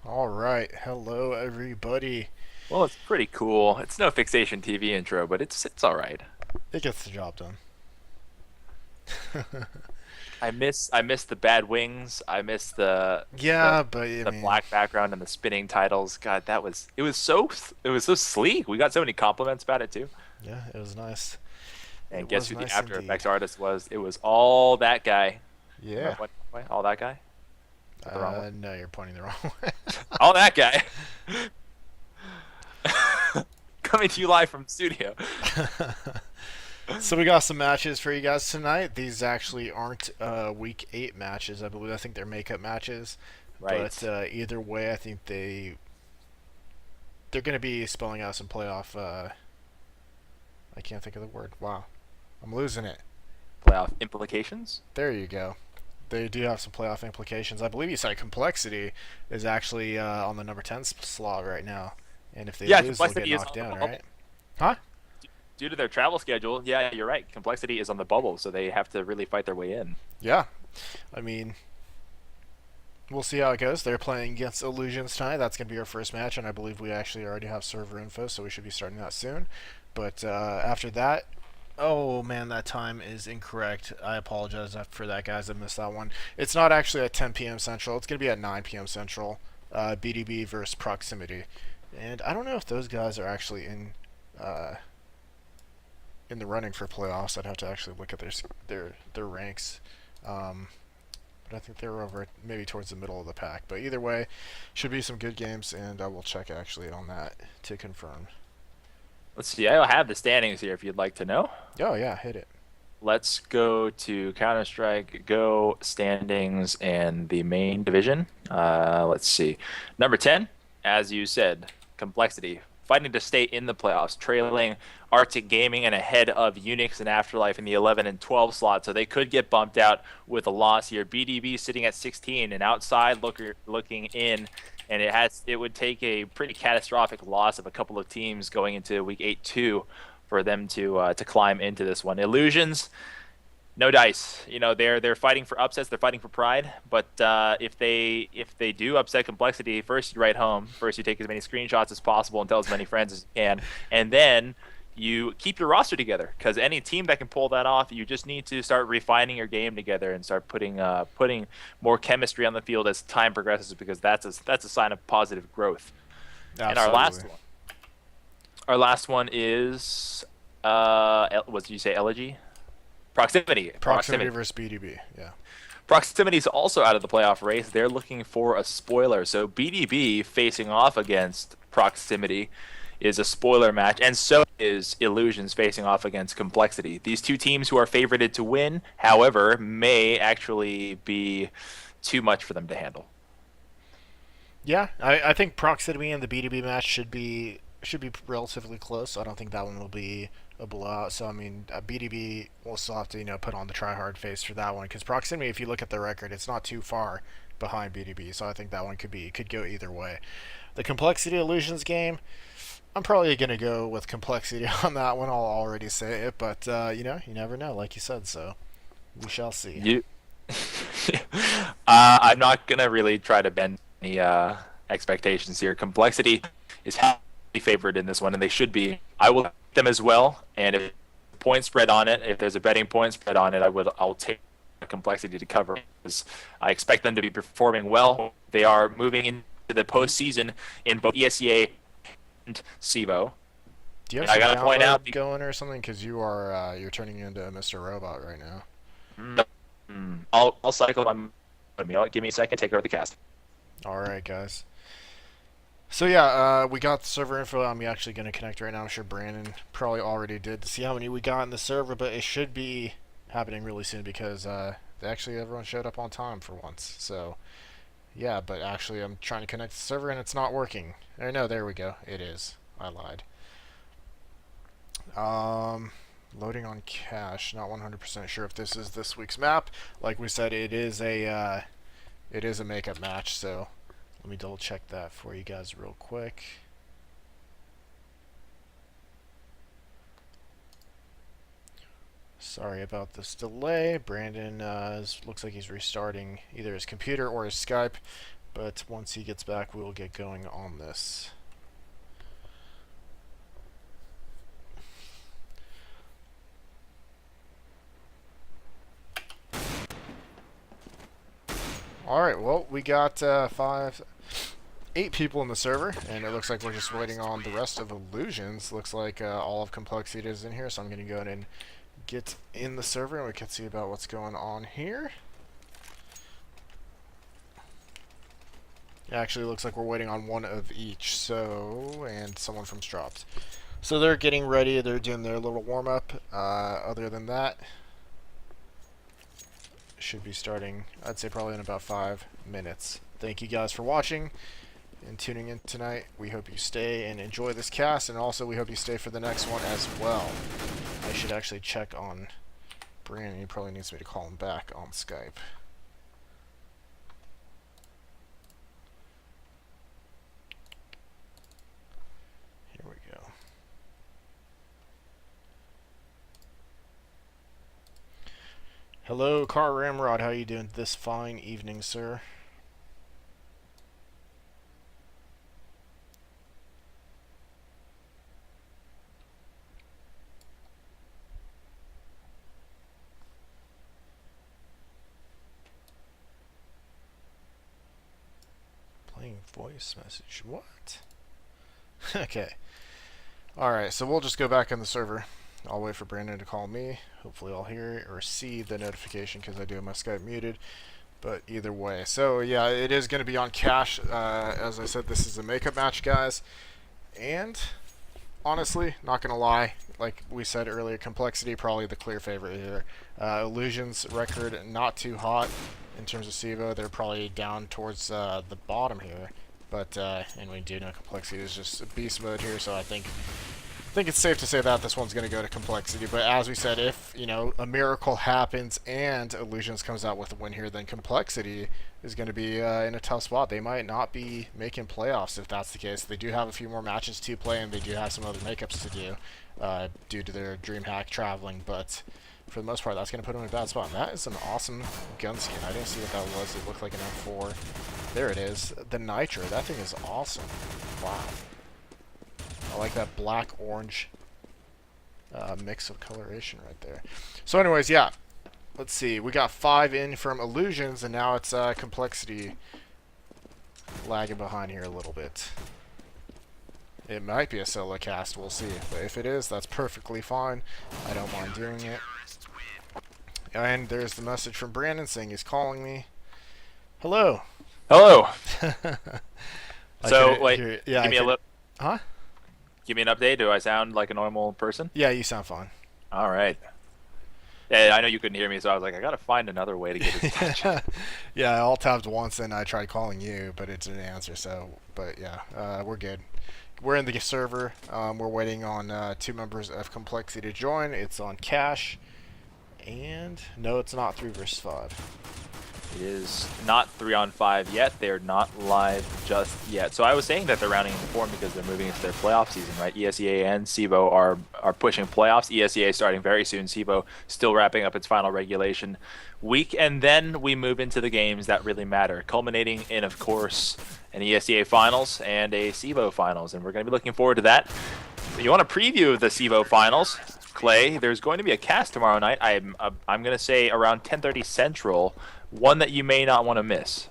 All right, hello everybody. Well, it's pretty cool. It's no fixation TV intro, but it's all right. It gets the job done. I miss the bad wings. I miss the Yeah, but I the mean, black background and the spinning titles. God, it was so sleek. We got so many compliments about it too. yeah, it was nice. And It guess was who the nice After indeed. Effects artist was? It was all that guy. Am I Yeah. pointing that way? All that guy? That the wrong way? No, you're pointing the wrong way. All that guy. Coming to you live from the studio. So we got some matches for you guys tonight. These actually aren't week 8 matches. I think they're makeup matches, but Right. either way, I think they're going to be spelling out some playoff. I can't think of the word. Wow, I'm losing it. Playoff implications? There you go. They do have some playoff implications. I believe you said Complexity is actually on the number 10 slot right now. And if they Yeah, lose, they'll get complexity is knocked on the down, right? bubble. Huh? Due to their travel schedule, yeah, you're right. Complexity is on the bubble, so they have to really fight their way in. Yeah. I mean, we'll see how it goes. They're playing against Illusions tonight. That's going to be our first match, and I believe we actually already have server info, so we should be starting that soon. But after that, oh man, that time is incorrect. I apologize for that, guys. I missed that one. It's not actually at 10 p.m. Central. It's going to be at 9 p.m. Central. BDB versus Proximity, and I don't know if those guys are actually uh, in the running for playoffs. I'd have to actually look at their ranks. Um, but I think they were over maybe towards the middle of the pack. But either way, should be some good games, and I will check actually on that to confirm. Let's see. I have the standings here if you'd like to know. Oh yeah, hit it. Let's go to Counter-Strike, Go standings, and the main division. Let's see. Number 10, as you said, Complexity, fighting to stay in the playoffs, trailing Arctic Gaming and ahead of Unix and Afterlife in the 11 and 12 slot. So they could get bumped out with a loss here. BDB sitting at 16 and outside looking in. And it would take a pretty catastrophic loss of a couple of teams going into week 8-2 for them to climb into this one. Illusions, no dice. You know they're fighting for upsets. They're fighting for pride. But if they do upset Complexity, first you write home. First you take as many screenshots as possible and tell as many friends as you can, and then you keep your roster together. Because any team that can pull that off, you just need to start refining your game together and start putting more chemistry on the field as time progresses. Because that's a sign of positive growth. And Absolutely. our last one is what did you say? Elegy? Proximity. Proximity versus BDB. Yeah. Proximity is also out of the playoff race. They're looking for a spoiler. So BDB facing off against Proximity is a spoiler match, and so is Illusions facing off against Complexity. These two teams who are favorited to win, however, may actually be too much for them to handle. Yeah, I think Proximity and the BDB match should be relatively close. I don't think that one will be a blowout. So I mean, BDB will still have to put on the try hard face for that one because Proximity, if you look at the record, it's not too far behind BDB. So I think that one could go either way. The Complexity Illusions game, I'm probably gonna go with Complexity on that one. I'll already say it, but you never know, like you said. So we shall see. You, I'm not gonna really try to bend any expectations here. Complexity is heavily favored in this one, and they should be. I will take them as well. And if point spread on it, if there's a betting point spread on it, I'll take Complexity to cover because I expect them to be performing well. They are moving into the postseason in both ESEA and CEVO. Do you have And I some gotta point out, download going or something? Because you're turning into Mr. Robot right now. I'll cycle my. Give me a second. Take over the cast. All right, guys. So yeah, we got the server info. I'm actually going to connect right now. I'm sure Brandon probably already did to see how many we got in the server, but it should be happening really soon because actually everyone showed up on time for once. So yeah, but actually I'm trying to connect the server and it's not working. Or no, there we go. It is. I lied. Um, Loading on cache. Not 100% sure if this is this week's map. Like we said, it is a makeup match. So let me double check that for you guys real quick. Sorry about this delay. Brandon looks like he's restarting either his computer or his Skype. But once he gets back, we will get going on this. Alright, well, we got 8 people in the server, and it looks like we're just waiting on the rest of Illusions. Looks like all of Complexity is in here, so I'm going to go ahead and get in the server, and we can see about what's going on here. It actually looks like we're waiting on one of each, so, and someone from Strops. So they're getting ready, they're doing their little warm-up. Other than that, should be starting, I'd say probably in about 5 minutes. Thank you guys for watching and tuning in tonight. We hope you stay and enjoy this cast, and also we hope you stay for the next one as well. I should actually check on Brandon. He probably needs me to call him back on Skype. Here we go. Hello, Car Ramrod. How you doing this fine evening, sir? Playing voice message. What? Okay. Alright, so we'll just go back in the server. I'll wait for Brandon to call me. Hopefully I'll hear or see the notification because I do have my Skype muted. But either way. So yeah, it is going to be on cash. As I said, this is a makeup match, guys. And honestly, not going to lie, like we said earlier, Complexity probably the clear favorite here. Illusion's record not too hot in terms of CEVO. They're probably down towards the bottom here. But and we do know Complexity is just beast mode here, so I think it's safe to say that this one's going to go to Complexity. But as we said, if a miracle happens and Illusions comes out with a win here, then Complexity is going to be in a tough spot. They might not be making playoffs if that's the case. They do have a few more matches to play, and they do have some other makeups to do due to their DreamHack traveling. But for the most part, that's going to put them in a bad spot. And that is an awesome gun skin. I didn't see what that was. It looked like an M4. There it is. The Nitro. That thing is awesome. Wow. I like that black-orange mix of coloration right there. So anyways, yeah. Let's see. We got 5 in from Illusions, and now it's Complexity lagging behind here a little bit. It might be a solo cast. We'll see. But if it is, that's perfectly fine. I don't mind doing it. And there's the message from Brandon saying he's calling me. Hello. Hello. So, wait, yeah, give me a little... Huh? Give me an update. Do I sound like a normal person? Yeah, you sound fine. All right. Yeah, I know you couldn't hear me, so I was like, I gotta find another way to get his attention. Yeah, I alt-tabbed once and I tried calling you, but it didn't answer, so... But yeah, we're good. We're in the server. We're waiting on 2 members of Complexity to join. It's on cash. And no, it's not 3 versus 5. It is not 3-on-5 yet. They're not live just yet. So I was saying that they're rounding into form because they're moving into their playoff season, right? ESEA and CEVO are pushing playoffs. ESEA starting very soon. CEVO still wrapping up its final regulation week. And then we move into the games that really matter, culminating in, of course, an ESEA finals and a CEVO finals. And we're going to be looking forward to that. You want a preview of the CEVO finals? Clay, there's going to be a cast tomorrow night. I'm going to say around 10:30 Central, one that you may not want to miss.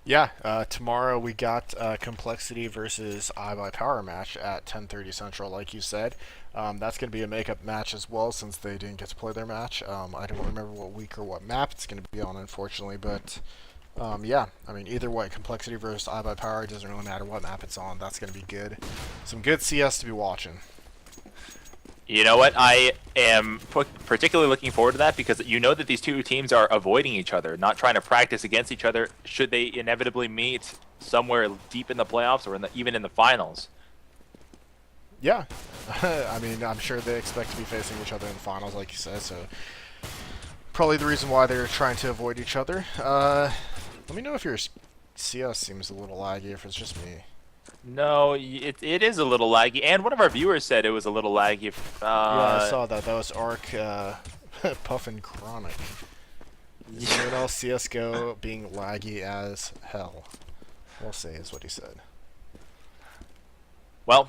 Yeah, tomorrow we got Complexity versus iBuyPower match at 10:30 Central, like you said. That's going to be a makeup match as well, since they didn't get to play their match. I don't remember what week or what map it's going to be on, unfortunately, but yeah, I mean, either way, Complexity versus iBuyPower, it doesn't really matter what map it's on. That's going to be good. Some good CS to be watching. You know what? I am particularly looking forward to that because you know that these two teams are avoiding each other, not trying to practice against each other should they inevitably meet somewhere deep in the playoffs or even in the finals. Yeah. I mean, I'm sure they expect to be facing each other in the finals, like you said, so probably the reason why they're trying to avoid each other. Let me know if your CS seems a little laggy, if it's just me. No, it is a little laggy, and one of our viewers said it was a little laggy. Yeah, I saw that. That was Arc Puffin Chronic. Is anyone else CSGO being laggy as hell? We'll see, is what he said. Well,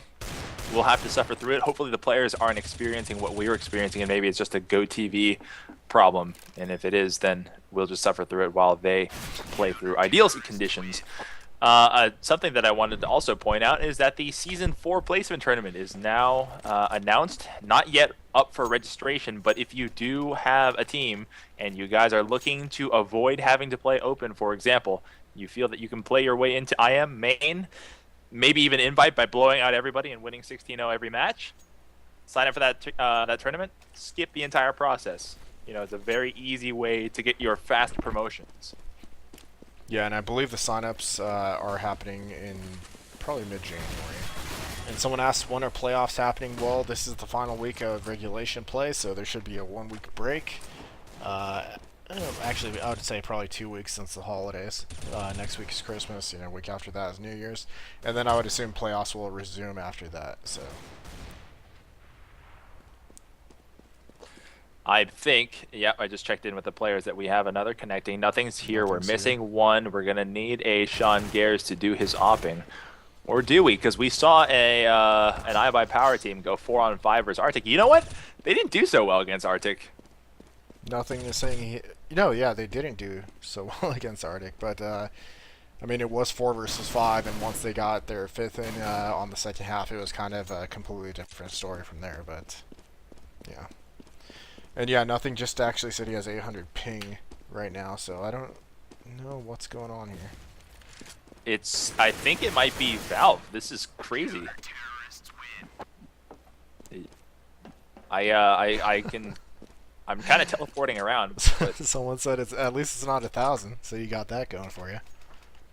we'll have to suffer through it. Hopefully the players aren't experiencing what we're experiencing, and maybe it's just a GoTV problem. And if it is, then we'll just suffer through it while they play through ideal conditions. Something that I wanted to also point out is that the Season 4 placement tournament is now announced. Not yet up for registration, but if you do have a team and you guys are looking to avoid having to play open, for example, you feel that you can play your way into IM main, maybe even invite by blowing out everybody and winning 16-0 every match, sign up for that tournament, skip the entire process. You know, it's a very easy way to get your fast promotions. Yeah, and I believe the signups are happening in probably mid-January. And someone asked, when are playoffs happening? Well, this is the final week of regulation play, so there should be a 1-week break. Actually, I would say probably 2 weeks since the holidays. Next week is Christmas, you know, week after that is New Year's. And then I would assume playoffs will resume after that, so... I think, yep, I just checked in with the players that we have another connecting. Nothing's here. We're Nothing's missing here. one. We're going to need a Sean Gares to do his opping. Or do we? Because we saw an iBuy Power team go 4-on-5 versus Arctic. You know what? They didn't do so well against Arctic. Nothing is saying yeah, they didn't do so well against Arctic, but I mean, it was 4 versus 5, and once they got their 5th in on the second half, it was kind of a completely different story from there. But yeah, and yeah, nothing just actually said he has 800 ping right now, so I don't know what's going on here. I think it might be Valve. This is crazy. I'm kind of teleporting around. But Someone said at least it's not 1,000, so you got that going for you.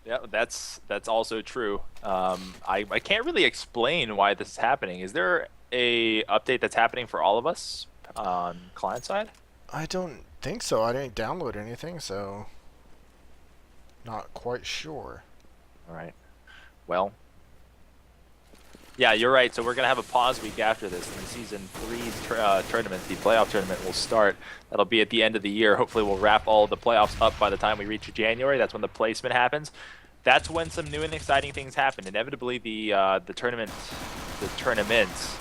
yeah, that's also true. I can't really explain why this is happening. Is there a update that's happening for all of us on client side? I don't think so. I didn't download anything, so not quite sure. All right. Well, yeah, you're right. So we're gonna have a pause week after this, and the season 3 tournament, the playoff tournament, will start. That'll be at the end of the year. Hopefully, we'll wrap all of the playoffs up by the time we reach January. That's when the placement happens. That's when some new and exciting things happen. Inevitably, the tournament's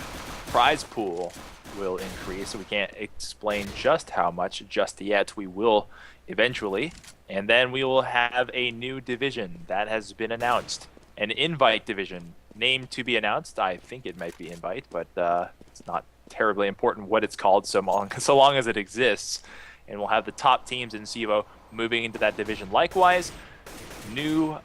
prize pool will increase. So we can't explain just how much just yet. We will eventually, and then we will have a new division that has been announced, an invite division. Name to be announced. I think it might be invite, but it's not terribly important what it's called so long as it exists. And we'll have the top teams in CEVO moving into that division. Likewise, new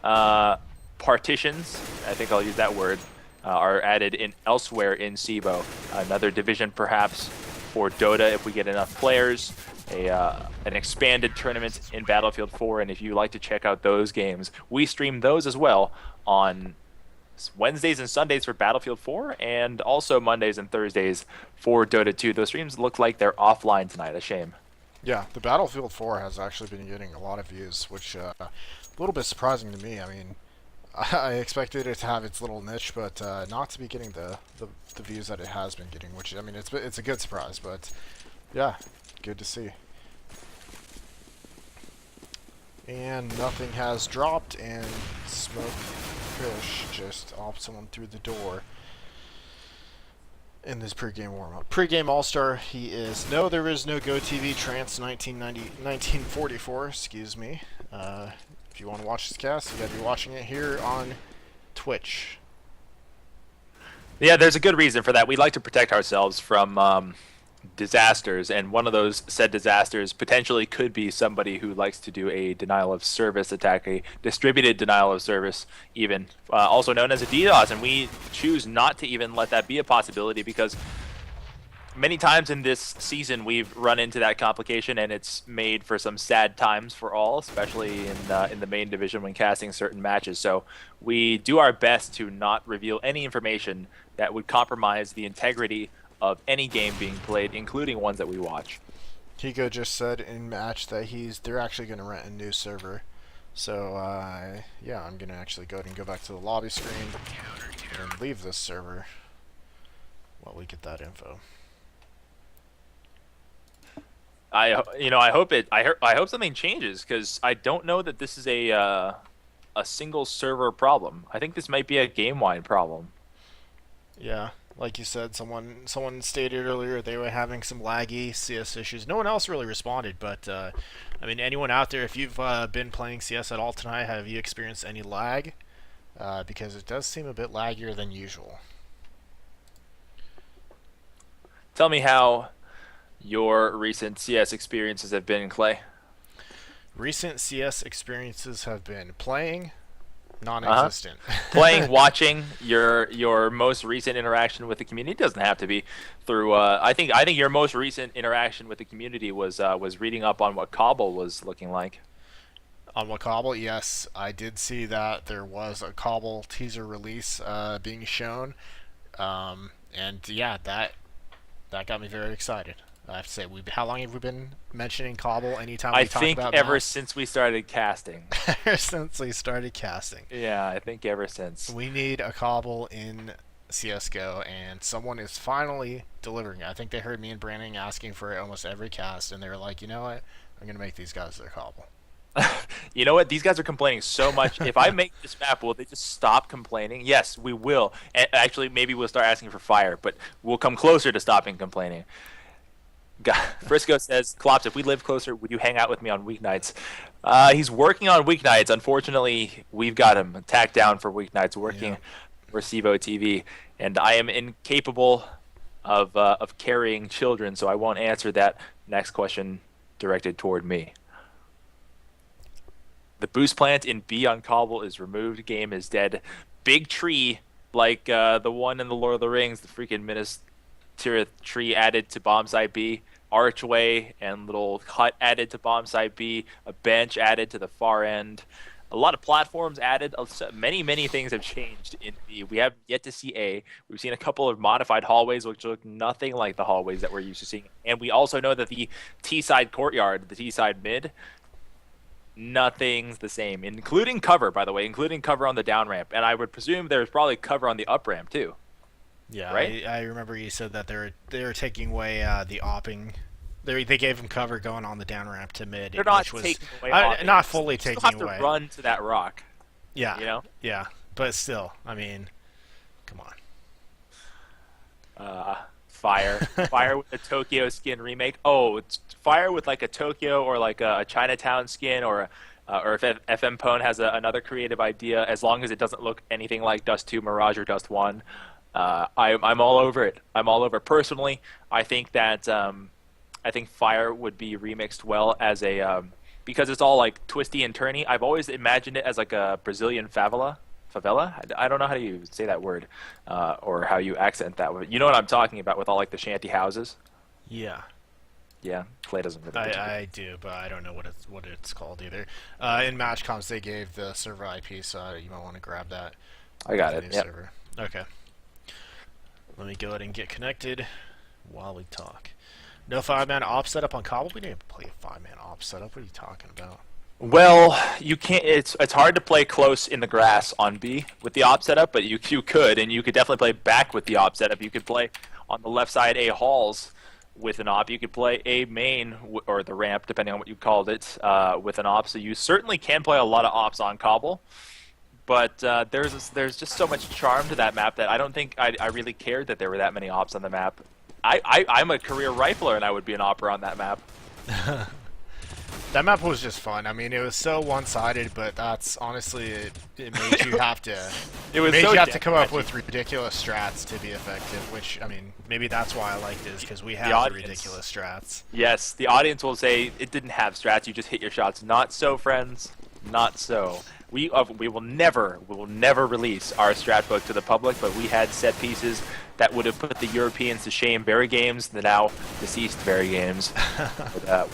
partitions, I think I'll use that word, are added in elsewhere in CEVO. Another division perhaps for Dota if we get enough players. An expanded tournament in Battlefield 4, and if you like to check out those games, we stream those as well on Wednesdays and Sundays for Battlefield 4, and also Mondays and Thursdays for Dota 2. Those streams look like they're offline tonight. A shame. Yeah, the Battlefield 4 has actually been getting a lot of views, which a little bit surprising to me. I mean, I expected it to have its little niche, but not to be getting the views that it has been getting, which, I mean, it's a good surprise, but yeah, good to see. And nothing has dropped, and Smoke Fish just off someone through the door in this pregame warm-up. Pregame All-Star, he is... No, there is no GoTV Trance 1944, excuse me. If you want to watch this cast, you got to be watching it here on Twitch. Yeah, there's a good reason for that. We like to protect ourselves from disasters, and one of those said disasters potentially could be somebody who likes to do a denial of service attack, a distributed denial of service, even also known as a DDoS, and we choose not to even let that be a possibility because many times in this season we've run into that complication, and it's made for some sad times for all, especially in the main division when casting certain matches. So we do our best to not reveal any information that would compromise the integrity of any game being played, including ones that we watch. Higo just said in match that they're actually going to rent a new server. So yeah, I'm going to actually go ahead and go back to the lobby screen and leave this server while we get that info. I hope something changes, because I don't know that this is a a single server problem. I think this might be a game-wide problem. Yeah, like you said, someone stated earlier they were having some laggy CS issues. No one else really responded, but I mean, anyone out there, if you've been playing CS at all tonight, have you experienced any lag? Because it does seem a bit laggier than usual. Tell me how your recent CS experiences have been, Clay. Recent CS experiences have been playing, Uh-huh. non-existent. Playing, watching your most recent interaction with the community doesn't have to be through. I think your most recent interaction with the community was reading up on what Cobble was looking like. On Wakabble, yes, I did see that there was a Cobble teaser release being shown, and yeah, that got me very excited. I have to say, how long have we been mentioning Cobble anytime I we talk think about ever maps? since we started casting. Ever since we started casting. Yeah, I think ever since. We need a Cobble in CSGO, and someone is finally delivering. I think they heard me and Brandon asking for it almost every cast, and they were like, you know what? I'm going to make these guys their Cobble. You know what? These guys are complaining so much. If I make this map, will they just stop complaining? Yes, we will. And actually, maybe we'll start asking for fire, but we'll come closer to stopping complaining. Frisco says, Klops, if we lived closer, would you hang out with me on weeknights? He's working on weeknights. Unfortunately, we've got him tacked down for weeknights, working Yeah. for CEVO TV, and I am incapable of carrying children, so I won't answer that next question directed toward me. The boost plant in B on Cobble is removed. Game is dead. Big tree, like the one in the Lord of the Rings, the freaking Minas Tirith tree added to bomb site B. Archway and little hut added to bomb site B. A bench added to the far end. A lot of platforms added. Many things have changed in B. We have yet to see A. We've seen a couple of modified hallways, which look nothing like the hallways that we're used to seeing. And we also know that the T-side courtyard, the T-side mid, nothing's the same, including cover, by the way, including cover on the down ramp. And I would presume there's probably cover on the up ramp too. Yeah, Right? I remember you said that they were taking away the opping. They gave him cover going on the down ramp to mid, They're not which was taking away offense. not fully You still taking have away. to run to that rock. Yeah, You know? yeah, but still, I mean, come on. Fire with a Tokyo skin remake. Oh, it's Fire with like a Tokyo or like a Chinatown skin, or if FM Pone has another creative idea, as long as it doesn't look anything like Dust 2 Mirage or Dust 1. I'm all over it. I'm all over. Personally, I think that I think Fire would be remixed well as a because it's all like twisty and turny. I've always imagined it as like a Brazilian favela. Favela? I don't know how you say that word, or how you accent that word. You know what I'm talking about with all like the shanty houses. Yeah, Yeah, Clay doesn't really. I do, but I don't know what it's called either. In match comps, they gave the server IP, so you might want to grab that. I got The it. new Yep. server. Okay. Let me go ahead and get connected while we talk. No 5-man op setup on Cobble? We didn't play a 5-man op setup. What are you talking about? Well, you can't. It's hard to play close in the grass on B with the op setup, but you could, and you could definitely play back with the op setup. You could play on the left side A halls with an op. You could play A main or the ramp, depending on what you called it, with an op. So you certainly can play a lot of ops on Cobble. But there's just so much charm to that map that I don't think I really cared that there were that many ops on the map. I'm a career rifler and I would be an opera on that map. That map was just fun. I mean, it was so one-sided, but that's honestly it made you have to. It was made so you have to come up deathmatchy. with ridiculous strats to be effective. Which I mean, maybe that's why I liked it, is because we have audience. ridiculous strats. Yes, the audience will say it didn't have strats. You just hit your shots. Not so, friends. Not so. We will never release our strat book to the public, but we had set pieces that would have put the Europeans to shame. Very Games, the now deceased Very Games,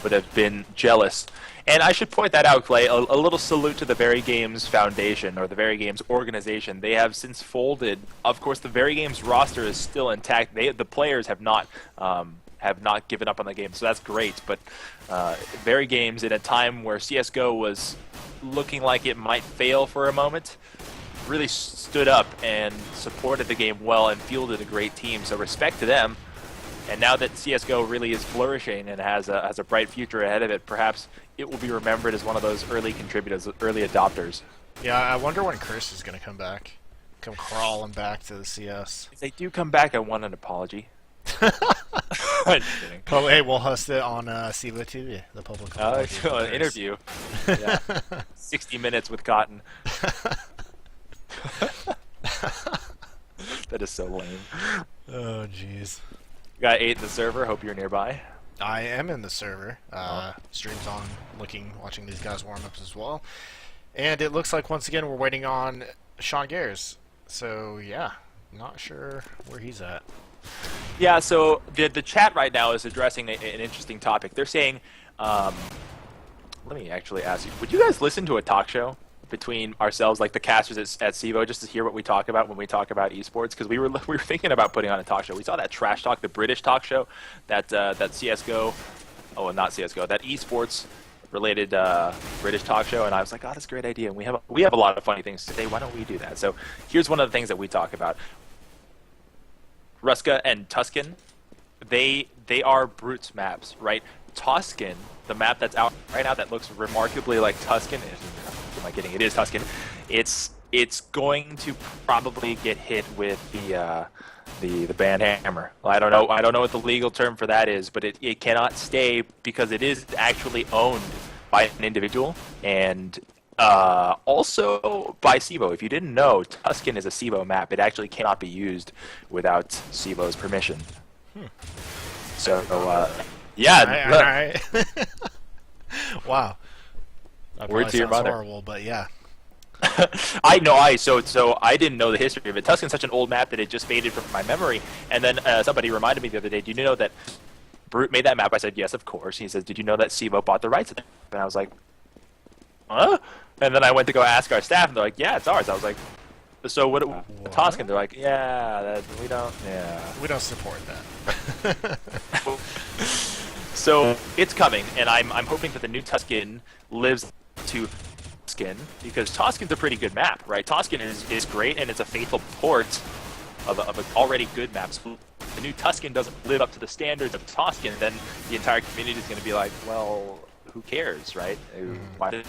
would have been jealous. And I should point that out, Clay. A little salute to the Very Games Foundation, or the Very Games organization. They have since folded. Of course, the Very Games roster is still intact. The players have not given up on the game, so that's great. But Very Games, in a time where CS:GO was looking like it might fail for a moment, really stood up and supported the game well and fielded a great team. So respect to them. And now that CS:GO really is flourishing and has a bright future ahead of it, perhaps it will be remembered as one of those early contributors, early adopters. Yeah, I wonder when Chris is gonna come back. Come crawling back to the CS. If they do come back, I want an apology. I'm just kidding. Oh, hey, we'll host it on CEVO TV, the public apology for An Chris. interview. Yeah. 60 minutes with Cotton. That is so lame. Oh, jeez. Got 8 in the server. Hope you're nearby. I am in the server. Streams on, watching these guys warm up as well. And it looks like once again we're waiting on Sean Gares. So yeah, not sure where he's at. Yeah, so the chat right now is addressing an interesting topic. They're saying, let me actually ask you, would you guys listen to a talk show between ourselves, like the casters at CEVO, just to hear what we talk about when we talk about esports? Because we were thinking about putting on a talk show. We saw that Trash Talk, the British talk show, that CS:GO, oh, not CS:GO, that esports related British talk show, and I was like, oh, that's a great idea. And we have a lot of funny things to say. Why don't we do that? So here's one of the things that we talk about. Ruska and Tuscan, they are Brutes maps, right? Tuscan, the map that's out right now that looks remarkably like Tuscan, am I kidding? It is Tuscan. It's going to probably get hit with the band hammer. Well, I don't know what the legal term for that is, but it cannot stay because it is actually owned by an individual and also by CEVO. If you didn't know, Tuscan is a CEVO map. It actually cannot be used without CEVO's permission. So, yeah. All right. Wow. That Word to your sounds mother. horrible, but yeah. I know. So I didn't know the history of it. Tuscan's such an old map that it just faded from my memory. And then somebody reminded me the other day, do you know that Brute made that map? I said, yes, of course. He says, did you know that CEVO bought the rights to that? And I was like, huh? And then I went to go ask our staff, and they're like, yeah, it's ours. I was like, so what? Tuscan? They're like, yeah, we don't support that. So it's coming, and I'm hoping that the new Tuscan lives to Tuscan, because Tuscan's a pretty good map, right? Tuscan is great, and it's a faithful port of an already good map. So if the new Tuscan doesn't live up to the standards of Tuscan, then the entire community is going to be like, well, who cares, right? Why did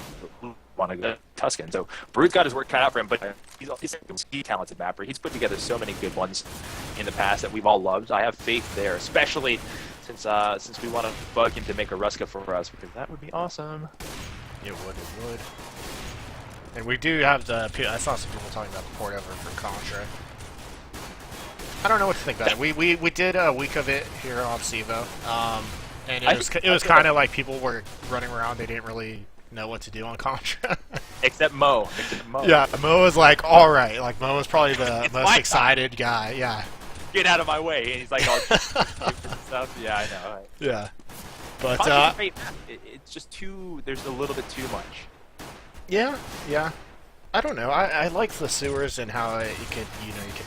want to go to Tuscan? So Brute's got his work cut out for him, but he's a talented mapper. He's put together so many good ones in the past that we've all loved. I have faith there, especially since we want to bug him to make a Ruska for us, because that would be awesome. It would. And we do have I saw some people talking about the port over for Contra. I don't know what to think about it. We did a week of it here on CEVO, and it was kind of like people were running around. They didn't really know what to do on Contra. Except Mo. Yeah, Mo was like, all right. Like Mo was probably the most excited guy. Yeah. Get out of my way! And he's like, all stuff. Yeah, I know. Right. Yeah. But it's just there's a little bit too much. Yeah. I don't know. I like the sewers and how you could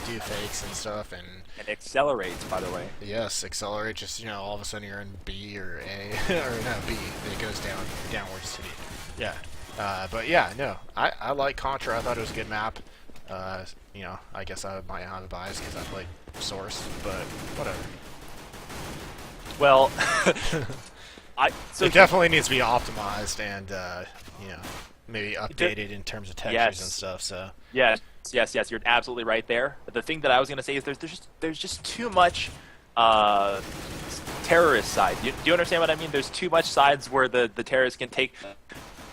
do fakes and stuff and accelerates, by the way. Yes, accelerate. Just all of a sudden you're in B or A or no B. It goes downwards to D. Yeah. But yeah, no. I like Contra. I thought it was a good map. I guess I might have a bias because I played Source, but whatever. Well, it definitely needs to be optimized and maybe updated in terms of textures and stuff. So yes, you're absolutely right there. But the thing that I was going to say is there's just too much terrorist side. Do you understand what I mean? There's too much sides where the terrorists can take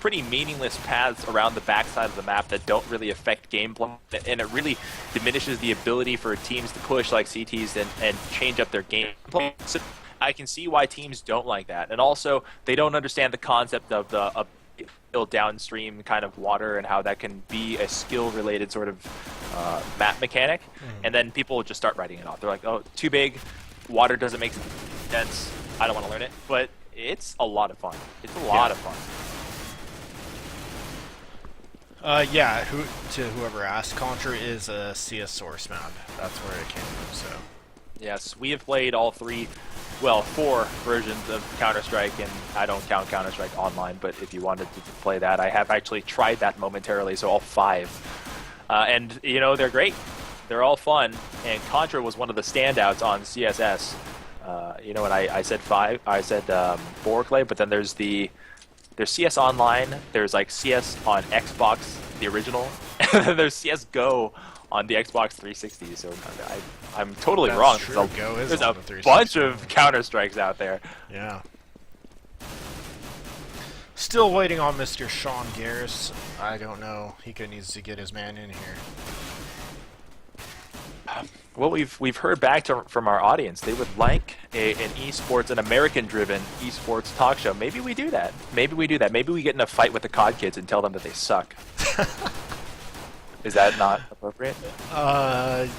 pretty meaningless paths around the backside of the map that don't really affect gameplay, and it really diminishes the ability for teams to push like CTs and change up their gameplay. So I can see why teams don't like that, and also they don't understand the concept of the downstream kind of water and how that can be a skill-related sort of map mechanic, and then people just start writing it off. They're like, oh, too big, water doesn't make sense, I don't want to learn it, but it's a lot of fun. It's a lot of fun. To whoever asked, Contra is a CS source map. That's where it came from, so. Yes, we have played all 4 versions of Counter-Strike, and I don't count Counter-Strike online, but if you wanted to play that, I have actually tried that momentarily, so all 5. And, they're great. They're all fun, and Contra was one of the standouts on CSS. And I said 5, I said 4, Clay, but then there's CS Online, there's like CS on Xbox, the original, and then there's CS:GO on the Xbox 360. So I'm totally That's wrong. true. Go is There's on a the 360. bunch of Counter-Strikes out there. Yeah. Still waiting on Mr. Sean Garris. I don't know. He needs to get his man in here. Well, we've heard back from our audience. They would like an American-driven esports talk show. Maybe we do that. Maybe we get in a fight with the COD kids and tell them that they suck. Is that not appropriate? I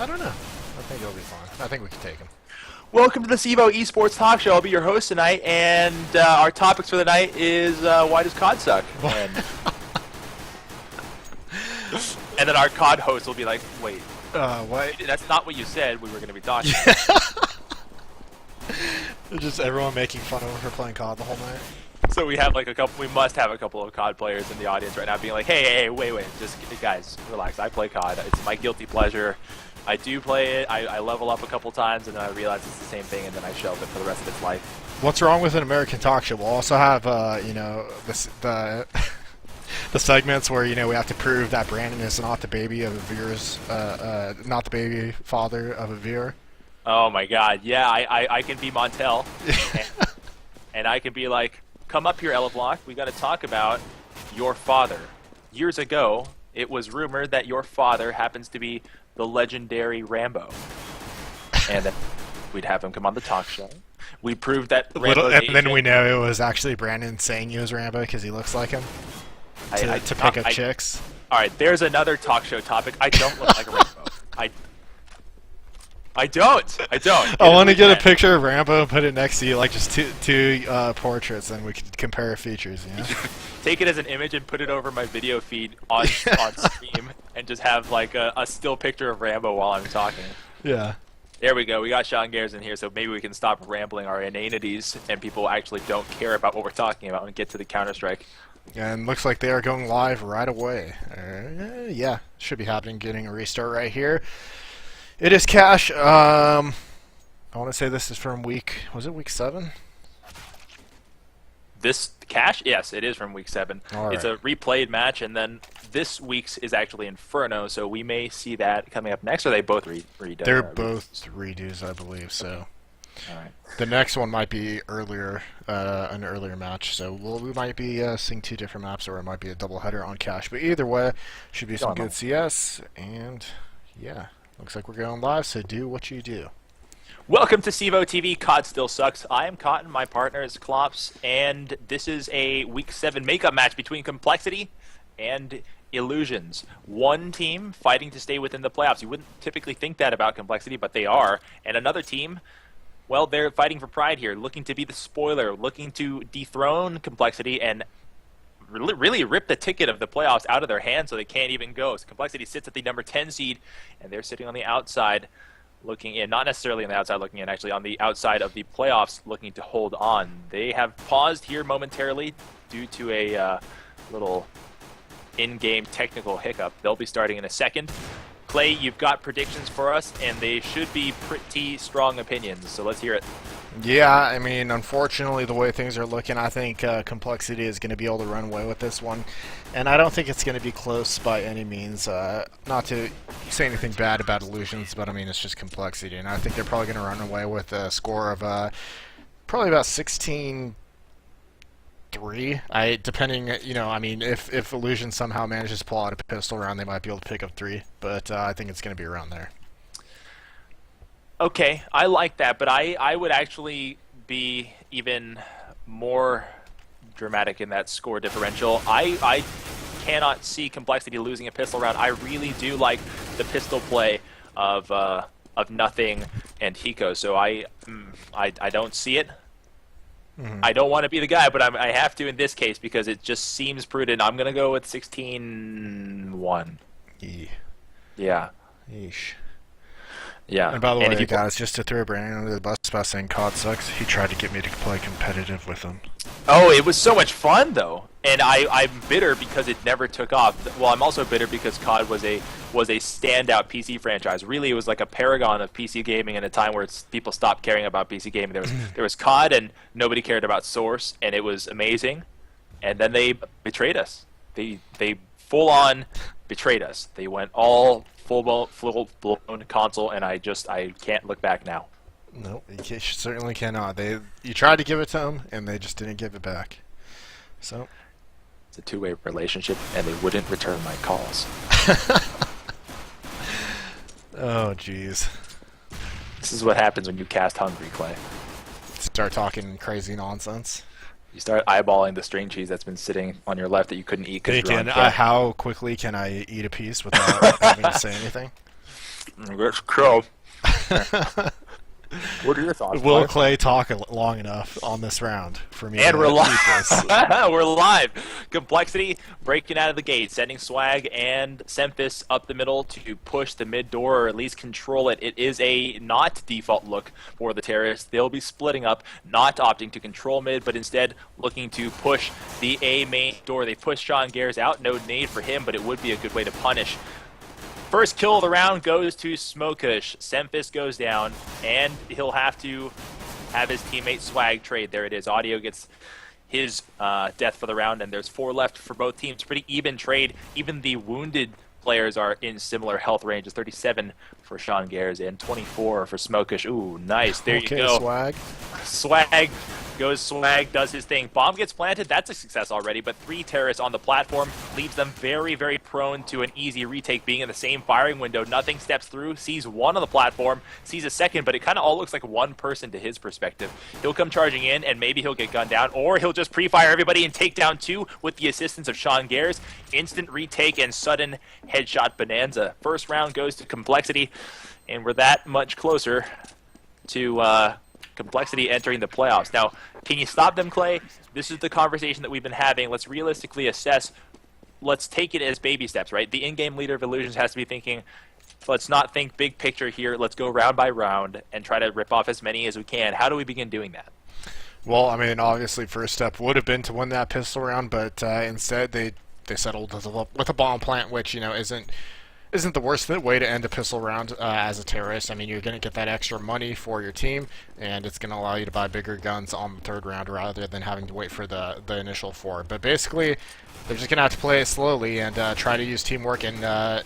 don't know. I think it'll be fine. I think we can take him. Welcome to the CEVO Esports Talk Show. I'll be your host tonight, and our topics for the night is why does COD suck? And then our COD host will be like, wait. What? That's not what you said we were going to be talking about. Just everyone making fun of him for playing COD the whole night. So we have like we must have a couple of COD players in the audience right now being like, hey, wait, just guys, relax. I play COD. It's my guilty pleasure. I do play it. I level up a couple times and then I realize it's the same thing and then I shelve it for the rest of its life. What's wrong with an American talk show? We'll also have, the segments where, we have to prove that Brandon is not the baby of a viewer's, not the baby father of a viewer. Oh my god, yeah, I can be Montel. and I can be like, come up here, Ella Block, we gotta talk about your father. Years ago, it was rumored that your father happens to be the legendary Rambo. And then we'd have him come on the talk show. We proved that Rambo's and then we know it was actually Brandon saying he was Rambo because he looks like him. To pick up chicks. Alright, there's another talk show topic. I don't look like a Rambo. I don't. I want to get a picture of Rambo and put it next to you, like just two portraits, and we can compare features. Take it as an image and put it over my video feed on stream, and just have like a still picture of Rambo while I'm talking. Yeah. There we go. We got Sean Garris in here, so maybe we can stop rambling our inanities, and people actually don't care about what we're talking about and get to the Counter-Strike. And looks like they are going live right away. Yeah, should be happening. Getting a restart right here. It is Cash. I want to say this is from was it week 7? This Cash? Yes, it is from week 7. All right. It's a replayed match, and then this week's is actually Inferno, so we may see that coming up next. Or are they both redone? They're both redos, I believe. So. All right. The next one might be earlier, an earlier match, so we might be seeing 2 different maps, or it might be a double header on Cash. But either way, should be some good CS, and yeah, looks like we're going live. So do what you do. Welcome to CEVO TV. COD still sucks. I am Cotton. My partner is Klops, and this is a week 7 makeup match between Complexity and Illusions. One team fighting to stay within the playoffs. You wouldn't typically think that about Complexity, but they are. And another team. Well, they're fighting for pride here, looking to be the spoiler, looking to dethrone Complexity and really rip the ticket of the playoffs out of their hands so they can't even go. So Complexity sits at the number 10 seed, and they're sitting on the outside looking in, not necessarily on the outside looking in, actually on the outside of the playoffs looking to hold on. They have paused here momentarily due to a little in-game technical hiccup. They'll be starting in a second. Clay, you've got predictions for us, and they should be pretty strong opinions, so let's hear it. Yeah, I mean, unfortunately, the way things are looking, I think Complexity is going to be able to run away with this one, and I don't think it's going to be close by any means. Not to say anything bad about Illusions, but I mean, it's just Complexity, and I think they're probably going to run away with a score of probably about 16-3. Depending, I mean, if Illusion somehow manages to pull out a pistol round, they might be able to pick up 3, but I think it's going to be around there. Okay, I like that, but I would actually be even more dramatic in that score differential. I cannot see Complexity losing a pistol round. I really do like the pistol play of Nothing and Hiko, so I don't see it. Mm-hmm. I don't want to be the guy, but I have to in this case because it just seems prudent. I'm going to go with 16-1. Yeah. Yeesh. Yeah. And by the way, guys, just to throw Brandon under the bus by saying COD sucks, he tried to get me to play competitive with him. Oh, it was so much fun, though. And I'm bitter because it never took off. Well, I'm also bitter because COD was a standout PC franchise. Really, it was like a paragon of PC gaming in a time where people stopped caring about PC gaming. There was COD, and nobody cared about Source, and it was amazing. And then they betrayed us. They full on betrayed us. They went all full blown console, and I can't look back now. Nope, certainly cannot. You tried to give it to them, and they just didn't give it back. So it's a two-way relationship, and they wouldn't return my calls. Oh, jeez. This is what happens when you cast hungry, Clay. Start talking crazy nonsense. You start eyeballing the string cheese that's been sitting on your left that you couldn't eat because you're on track. How quickly can I eat a piece without having to say anything? Let's go. What are your thoughts? Will Clay talk long enough on this round for me? And to we're live. Eat this? We're live. Complexity breaking out of the gate, sending Swag and Semphis up the middle to push the mid door, or at least control it. It is a not default look for the terrorists. They'll be splitting up, not opting to control mid, but instead looking to push the A main door. They push Sean Gares out. No nade for him, but it would be a good way to punish. First kill of the round goes to Smokish. Semphis goes down, and he'll have to have his teammate Swag trade. There it is. Audio gets his death for the round, and there's 4 left for both teams. Pretty even trade. Even the wounded players are in similar health ranges. 37 for Sean Gares and 24 for Smokish. Ooh, nice. There you go. Swag. Swag, does his thing. Bomb gets planted. That's a success already, but 3 terrorists on the platform leaves them very, very prone to an easy retake, being in the same firing window. Nothing steps through, sees 1 on the platform, sees a second, but it kind of all looks like 1 person to his perspective. He'll come charging in, and maybe he'll get gunned down, or he'll just pre-fire everybody and take down 2 with the assistance of Sean Gares. Instant retake and sudden headshot bonanza. First round goes to Complexity, and we're that much closer to Complexity entering the playoffs. Now, can you stop them, Clay? This is the conversation that we've been having. Let's realistically assess. Let's take it as baby steps, right? The in-game leader of Illusions has to be thinking, let's not think big picture here. Let's go round by round and try to rip off as many as we can. How do we begin doing that? Well, I mean, obviously, first step would have been to win that pistol round, but instead they settled with a bomb plant, which, you know, isn't the worst way to end a pistol round as a terrorist. I mean, you're going to get that extra money for your team, and it's going to allow you to buy bigger guns on the 3rd round rather than having to wait for the initial 4. But basically, they're just going to have to play it slowly and try to use teamwork and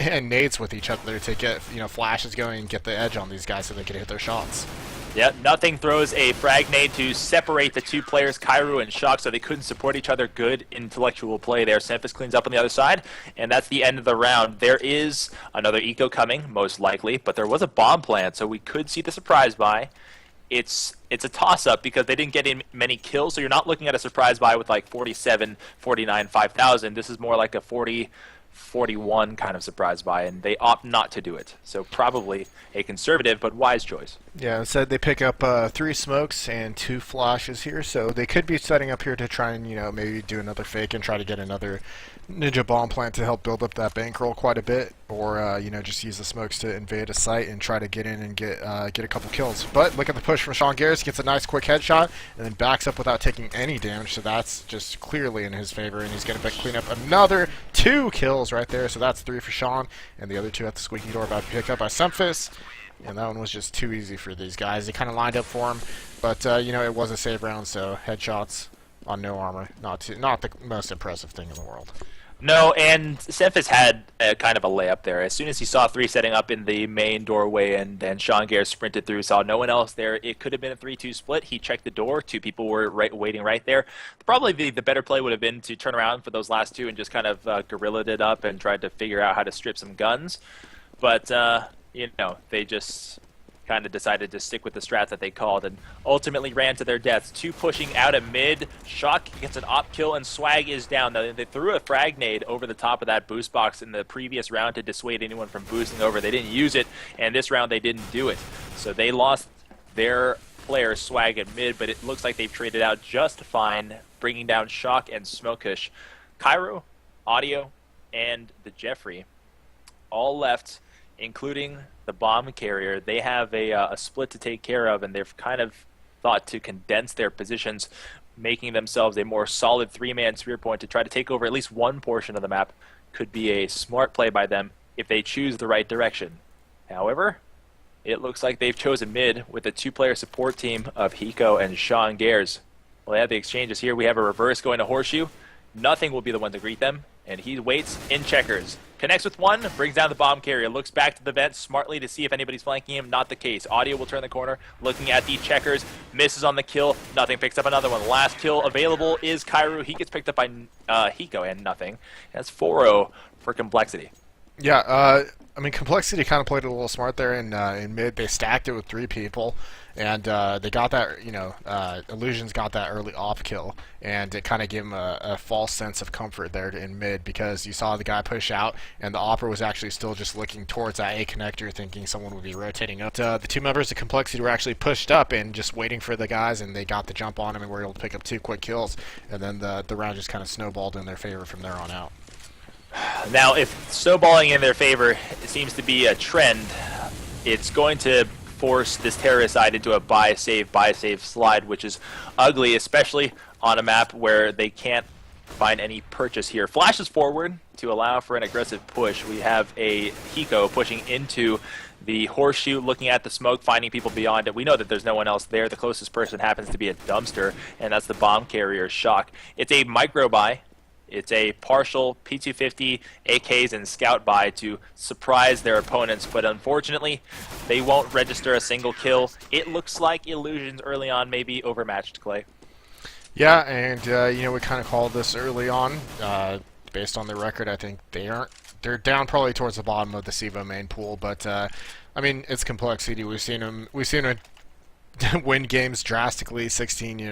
and nades with each other to get, you know, flashes going and get the edge on these guys so they can hit their shots. Yeah, Nothing throws a frag nade to separate the 2 players, Kairu and Shock, so they couldn't support each other. Good intellectual play there. Semphis cleans up on the other side, and that's the end of the round. There is another eco coming, most likely, but there was a bomb plant, so we could see the surprise buy. It's a toss-up because they didn't get in many kills, so you're not looking at a surprise buy with like 47, 49, 5,000. This is more like a 40, 41 kind of surprise buy, and they opt not to do it. So probably a conservative but wise choice. Yeah, instead they pick up 3 smokes and 2 flashes here, so they could be setting up here to try and, you know, maybe do another fake and try to get another ninja bomb plant to help build up that bankroll quite a bit, or you know, just use the smokes to invade a site and try to get in and get a couple kills. But look at the push from Sean Gares, gets a nice quick headshot and then backs up without taking any damage, so that's just clearly in his favor, and he's going to clean up another 2 kills right there. So that's 3 for Sean, and the other 2 at the squeaky door about to be picked up by Semphis. And that one was just too easy for these guys. They kind of lined up for him, but you know, it was a save round, so headshots on no armor, not the most impressive thing in the world. No, and Semphis had kind of a layup there. As soon as he saw 3 setting up in the main doorway, and then Sean Gares sprinted through, saw no one else there. It could have been a 3-2 split. He checked the door. 2 people were waiting right there. Probably the better play would have been to turn around for those last 2 and just kind of guerrillaed it up and tried to figure out how to strip some guns. But, you know, they just kind of decided to stick with the strat that they called and ultimately ran to their deaths. 2 pushing out at mid. Shock gets an op kill, and Swag is down. Now, they threw a frag nade over the top of that boost box in the previous round to dissuade anyone from boosting over. They didn't use it, and this round they didn't do it. So they lost their player Swag at mid, but it looks like they've traded out just fine, bringing down Shock and Smokish. Cairo, Audio, and the Jeffrey all left, including the bomb carrier. They have a split to take care of, and they've kind of thought to condense their positions, making themselves a more solid 3-man spear point to try to take over at least one portion of the map. Could be a smart play by them if they choose the right direction. However, it looks like they've chosen mid with a 2-player support team of Hiko and Sean Gares. Well, they have the exchanges here. We have a reverse going to Horseshoe. Nothing will be the one to greet them, and he waits in checkers. Connects with one, brings down the bomb carrier, looks back to the vent smartly to see if anybody's flanking him. Not the case. Audio will turn the corner, looking at the checkers, misses on the kill. Nothing, picks up another one. Last kill available is Kairu. He gets picked up by Hiko, and nothing. That's 4-0 for Complexity. Yeah, I mean, Complexity kind of played it a little smart there in mid. They stacked it with 3 people, and they got that, Illusions got that early off kill, and it kind of gave them a false sense of comfort there in mid, because you saw the guy push out, and the Opera was actually still just looking towards that A connector, thinking someone would be rotating up. The 2 members of Complexity were actually pushed up and just waiting for the guys, and they got the jump on them and were able to pick up 2 quick kills, and then the round just kind of snowballed in their favor from there on out. Now, if snowballing in their favor seems to be a trend, it's going to force this terrorist side into a buy save slide, which is ugly, especially on a map where they can't find any purchase here. Flashes forward to allow for an aggressive push. We have a Hiko pushing into the horseshoe, looking at the smoke, finding people beyond it. We know that there's no one else there. The closest person happens to be a dumpster, and that's the bomb carrier Shock. It's a micro buy. It's a partial P250, AKs, and scout buy to surprise their opponents, but unfortunately, they won't register a single kill. It looks like Illusions early on may be overmatched, Clay. Yeah, and we kind of called this early on. Based on their record, I think they're down probably towards the bottom of the CEVO-Main pool, but I mean, it's Complexity. We've seen them win games drastically, 16-3,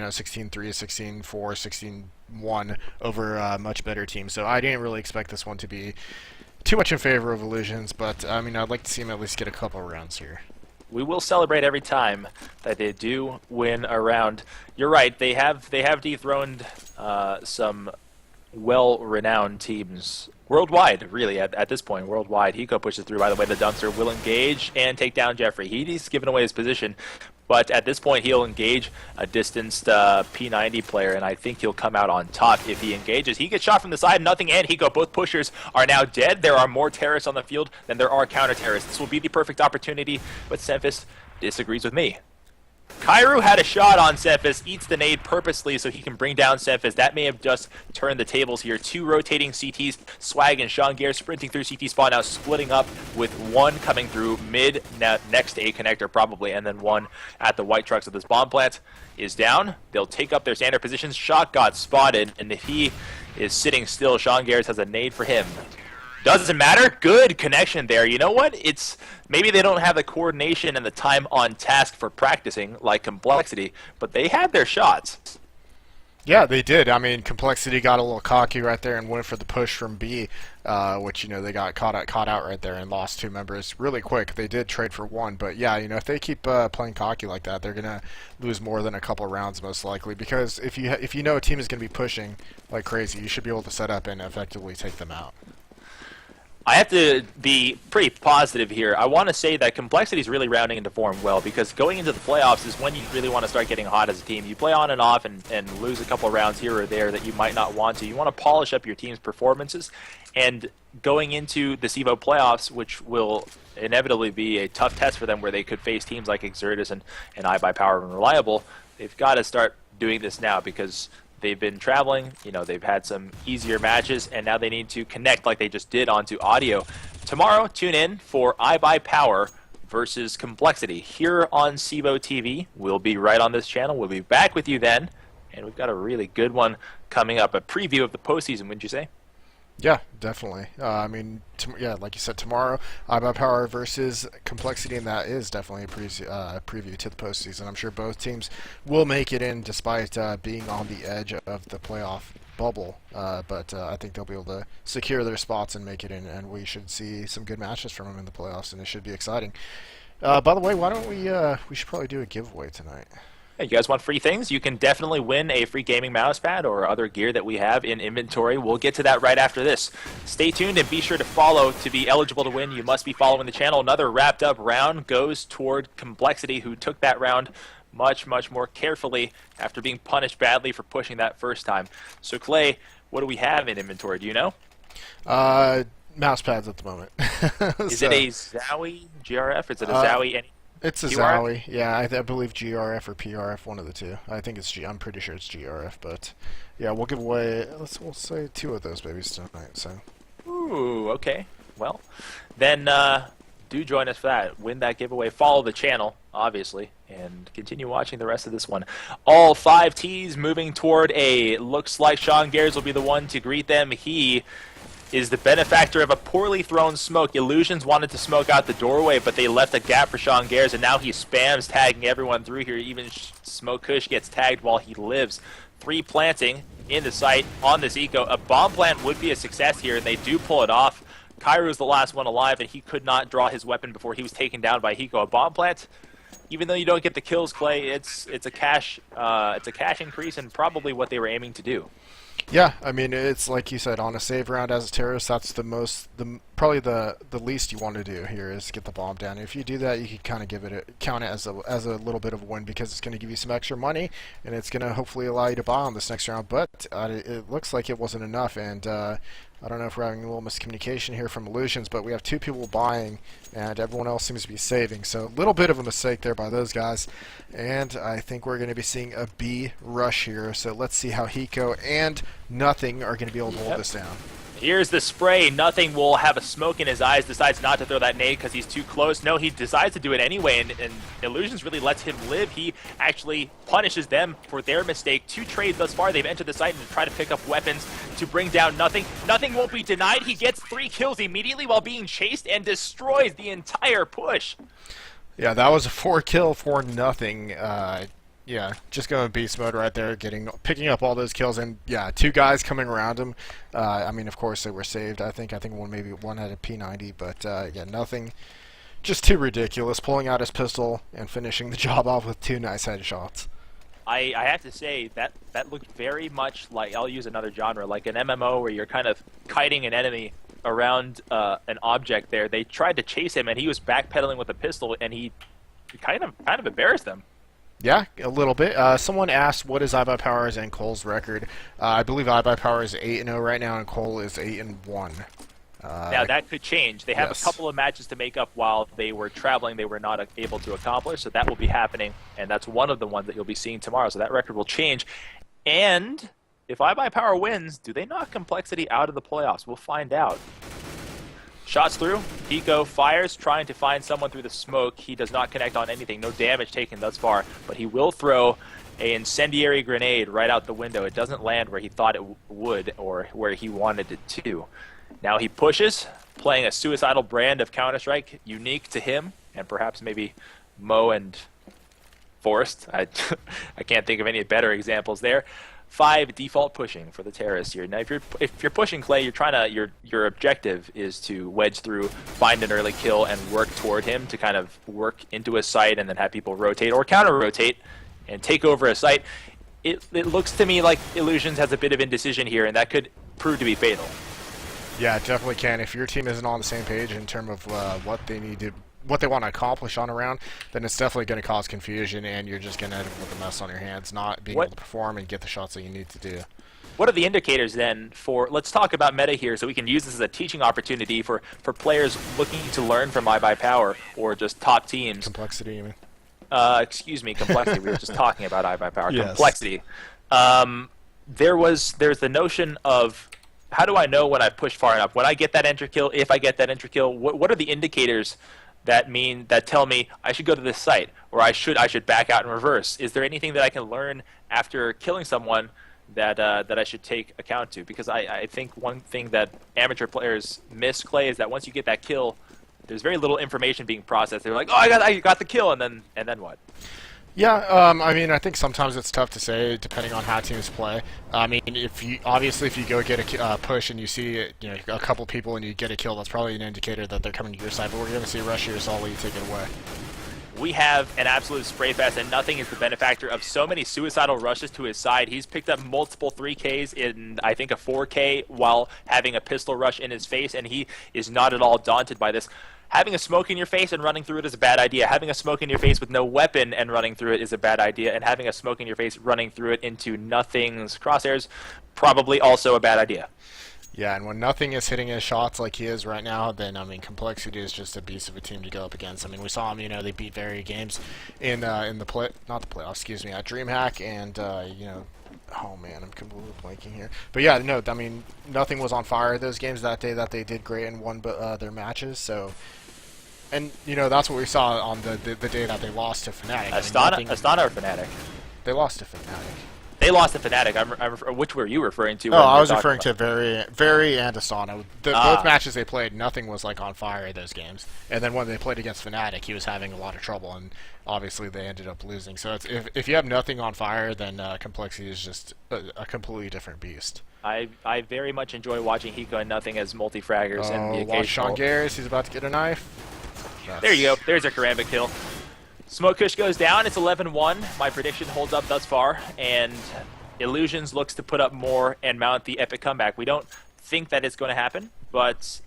16-4, 16-1 over much better teams. So I didn't really expect this one to be too much in favor of Illusions, but I mean, I'd like to see them at least get a couple rounds here. We will celebrate every time that they do win a round. You're right, they have dethroned some well-renowned teams worldwide, really, at this point, worldwide. Hiko pushes through. By the way, the dumpster will engage and take down Jeffrey. He's given away his position, but at this point, he'll engage a distanced P90 player, and I think he'll come out on top if he engages. He gets shot from the side, nothing, and Hiko. Both pushers are now dead. There are more terrorists on the field than there are counter-terrorists. This will be the perfect opportunity, but Semphis disagrees with me. Kairu had a shot on Semphis, eats the nade purposely so he can bring down Semphis. That may have just turned the tables here. 2 rotating CTs, Swag and Sean Gare sprinting through CT spawn, now splitting up with 1 coming through mid, next A connector probably, and then 1 at the white trucks. So this bomb plant is down. They'll take up their standard positions. Shot got spotted, and if he is sitting still, Sean Gare has a nade for him. Doesn't matter. Good connection there. You know what? Maybe they don't have the coordination and the time on task for practicing like Complexity, but they had their shots. Yeah, they did. I mean, Complexity got a little cocky right there and went for the push from B, which, they got caught out right there and lost 2 members really quick. They did trade for 1, but yeah, if they keep playing cocky like that, they're going to lose more than a couple rounds most likely, because if you know a team is going to be pushing like crazy, you should be able to set up and effectively take them out. I have to be pretty positive here. I want to say that Complexity is really rounding into form well, because going into the playoffs is when you really want to start getting hot as a team. You play on and off and lose a couple rounds here or there that you might not want to. You want to polish up your team's performances, and going into the CEVO playoffs, which will inevitably be a tough test for them where they could face teams like Exertus and iBuyPower and Reliable, they've got to start doing this now, because they've been traveling, they've had some easier matches, and now they need to connect like they just did onto audio. Tomorrow, tune in for iBuyPower versus Complexity here on CEVO TV. We'll be right on this channel. We'll be back with you then, and we've got a really good one coming up, a preview of the postseason, wouldn't you say? Yeah, definitely. I mean, like you said, tomorrow, iBuyPower versus Complexity, and that is definitely a preview to the postseason. I'm sure both teams will make it in despite being on the edge of the playoff bubble, but I think they'll be able to secure their spots and make it in, and we should see some good matches from them in the playoffs, and it should be exciting. By the way, why don't we should probably do a giveaway tonight. Hey, you guys want free things? You can definitely win a free gaming mousepad or other gear that we have in inventory. We'll get to that right after this. Stay tuned and be sure to follow to be eligible to win. You must be following the channel. Another wrapped up round goes toward Complexity, who took that round much, much more carefully after being punished badly for pushing that first time. So Clay, what do we have in inventory? Do you know? Mouse pads at the moment. Is it a Zowie GRF? Is it a Zowie? It's a QRF? Zowie. Yeah, I believe GRF or PRF, one of the two. I think it's G. I'm pretty sure it's GRF, but yeah, we'll give away. We'll say 2 of those babies tonight. So Ooh, okay. Well, then do join us for that. Win that giveaway. Follow the channel, obviously, and continue watching the rest of this one. All 5 T's moving toward A. Looks like Sean Gares will be the one to greet them. He is the benefactor of a poorly thrown smoke. Illusions wanted to smoke out the doorway, but they left a gap for Sean Gares, and now he spams tagging everyone through here. Even Smoke Kush gets tagged while he lives. 3 planting in the site on this eco. A bomb plant would be a success here, and they do pull it off. Kairu's the last one alive, and he could not draw his weapon before he was taken down by Hiko. A bomb plant, even though you don't get the kills, Clay, it's a cash increase, and probably what they were aiming to do. yeah, I mean, it's like you said, on a save round as a terrorist, that's probably the least you want to do here is get the bomb down. If you do that, you can kind of count it as a little bit of a win, because it's going to give you some extra money, and it's going to hopefully allow you to buy on this next round. But it looks like it wasn't enough, and I don't know if we're having a little miscommunication here from Illusions, but we have 2 people buying, and everyone else seems to be saving. So a little bit of a mistake there by those guys, and I think we're going to be seeing a B rush here. So let's see how Hiko and Nothing are going to be able to hold this down. Here's the spray. Nothing will have a smoke in his eyes, decides not to throw that nade because he's too close. No, he decides to do it anyway, and Illusions really lets him live. He actually punishes them for their mistake. 2 trades thus far. They've entered the site and try to pick up weapons to bring down Nothing. Nothing won't be denied. He gets 3 kills immediately while being chased and destroys the entire push. Yeah, that was a 4 kill for Nothing. Yeah, just going beast mode right there, picking up all those kills, and yeah, 2 guys coming around him. I mean, of course they were saved. I think one had a P90, but yeah, Nothing, just too ridiculous, pulling out his pistol and finishing the job off with 2 nice headshots. I have to say that looked very much like, I'll use another genre, like an MMO where you're kind of kiting an enemy around an object there. They tried to chase him, and he was backpedaling with a pistol, and he kind of embarrassed them. Yeah, a little bit. Someone asked, what is iBuyPower's and Cole's record? I believe iBuyPower is 8-0 right now, and Cole is 8-1. Now, that could change. They have yes. a couple of matches to make up while they were traveling. They were not able to accomplish, so that will be happening, and that's one of the ones that you'll be seeing tomorrow, so that record will change. And if iBuyPower wins, do they knock Complexity out of the playoffs? We'll find out. Shots through. Hiko fires, trying to find someone through the smoke. He does not connect on anything. No damage taken thus far, but he will throw an incendiary grenade right out the window. It doesn't land where he thought it would or where he wanted it to. Now he pushes, playing a suicidal brand of Counter-Strike, unique to him, and perhaps maybe Mo and Forrest. I can't think of any better examples there. 5 default pushing for the terrorists here. Now, if you're pushing, Clay, your objective is to wedge through, find an early kill, and work toward him to kind of work into a site and then have people rotate or counter-rotate and take over a site. It looks to me like Illusions has a bit of indecision here, and that could prove to be fatal. Yeah, it definitely can. If your team isn't on the same page in terms of what they want to accomplish on a round, then it's definitely going to cause confusion, and you're just going to end up with a mess on your hands, not being able to perform and get the shots that you need to do. What are the indicators then for, let's talk about meta here so we can use this as a teaching opportunity for players looking to learn from iBuyPower or just top teams. Complexity, you mean? Excuse me, Complexity. We were just talking about iBuyPower. Yes. Complexity. There's the notion of, how do I know when I push far enough? When I get that enter kill, if I get that enter kill, what are the indicators that tell me I should go to this site, or I should back out and reverse? Is there anything that I can learn after killing someone that I should take account to? Because I think one thing that amateur players miss, Clay, is that once you get that kill, there's very little information being processed. They're like, oh, I got the kill, and then what? Yeah, I mean, I think sometimes it's tough to say depending on how teams play. I mean, if you go get a push and you see a couple people and you get a kill, that's probably an indicator that they're coming to your side. But we're going to see a rush here, so I'll let you take it away. We have an absolute spray fest, and Nothing is the benefactor of so many suicidal rushes to his side. He's picked up multiple 3Ks in, I think, a 4K while having a pistol rush in his face, and he is not at all daunted by this. Having a smoke in your face and running through it is a bad idea. Having a smoke in your face with no weapon and running through it is a bad idea. And having a smoke in your face running through it into Nothing's crosshairs, probably also a bad idea. Yeah, and when nothing is hitting his shots like he is right now, then I mean, Complexity is just a beast of a team to go up against. I mean, we saw him. They beat various games in the play, not the playoffs, excuse me, at DreamHack, and oh man, I'm completely blanking here. But yeah, no, I mean, nothing was on fire those games that day. That they did great and won their matches. So, and that's what we saw on the day that they lost to Fnatic. Astana or Fnatic? They lost to Fnatic. They lost to Fnatic. Which were you referring to? Oh, I was referring to Very and Asana. Both matches they played, nothing was like on fire those games. And then when they played against Fnatic, he was having a lot of trouble, and obviously they ended up losing. So if you have nothing on fire, then Complexity is just a completely different beast. I very much enjoy watching Hiko and Nothing as multi-fraggers and the watch occasional. Sean Garris, he's about to get a knife. There you go. There's a Karambit kill. Smoke Kush goes down. It's 11-1. My prediction holds up thus far, and Illusions looks to put up more and mount the epic comeback. We don't think that it's going to happen, but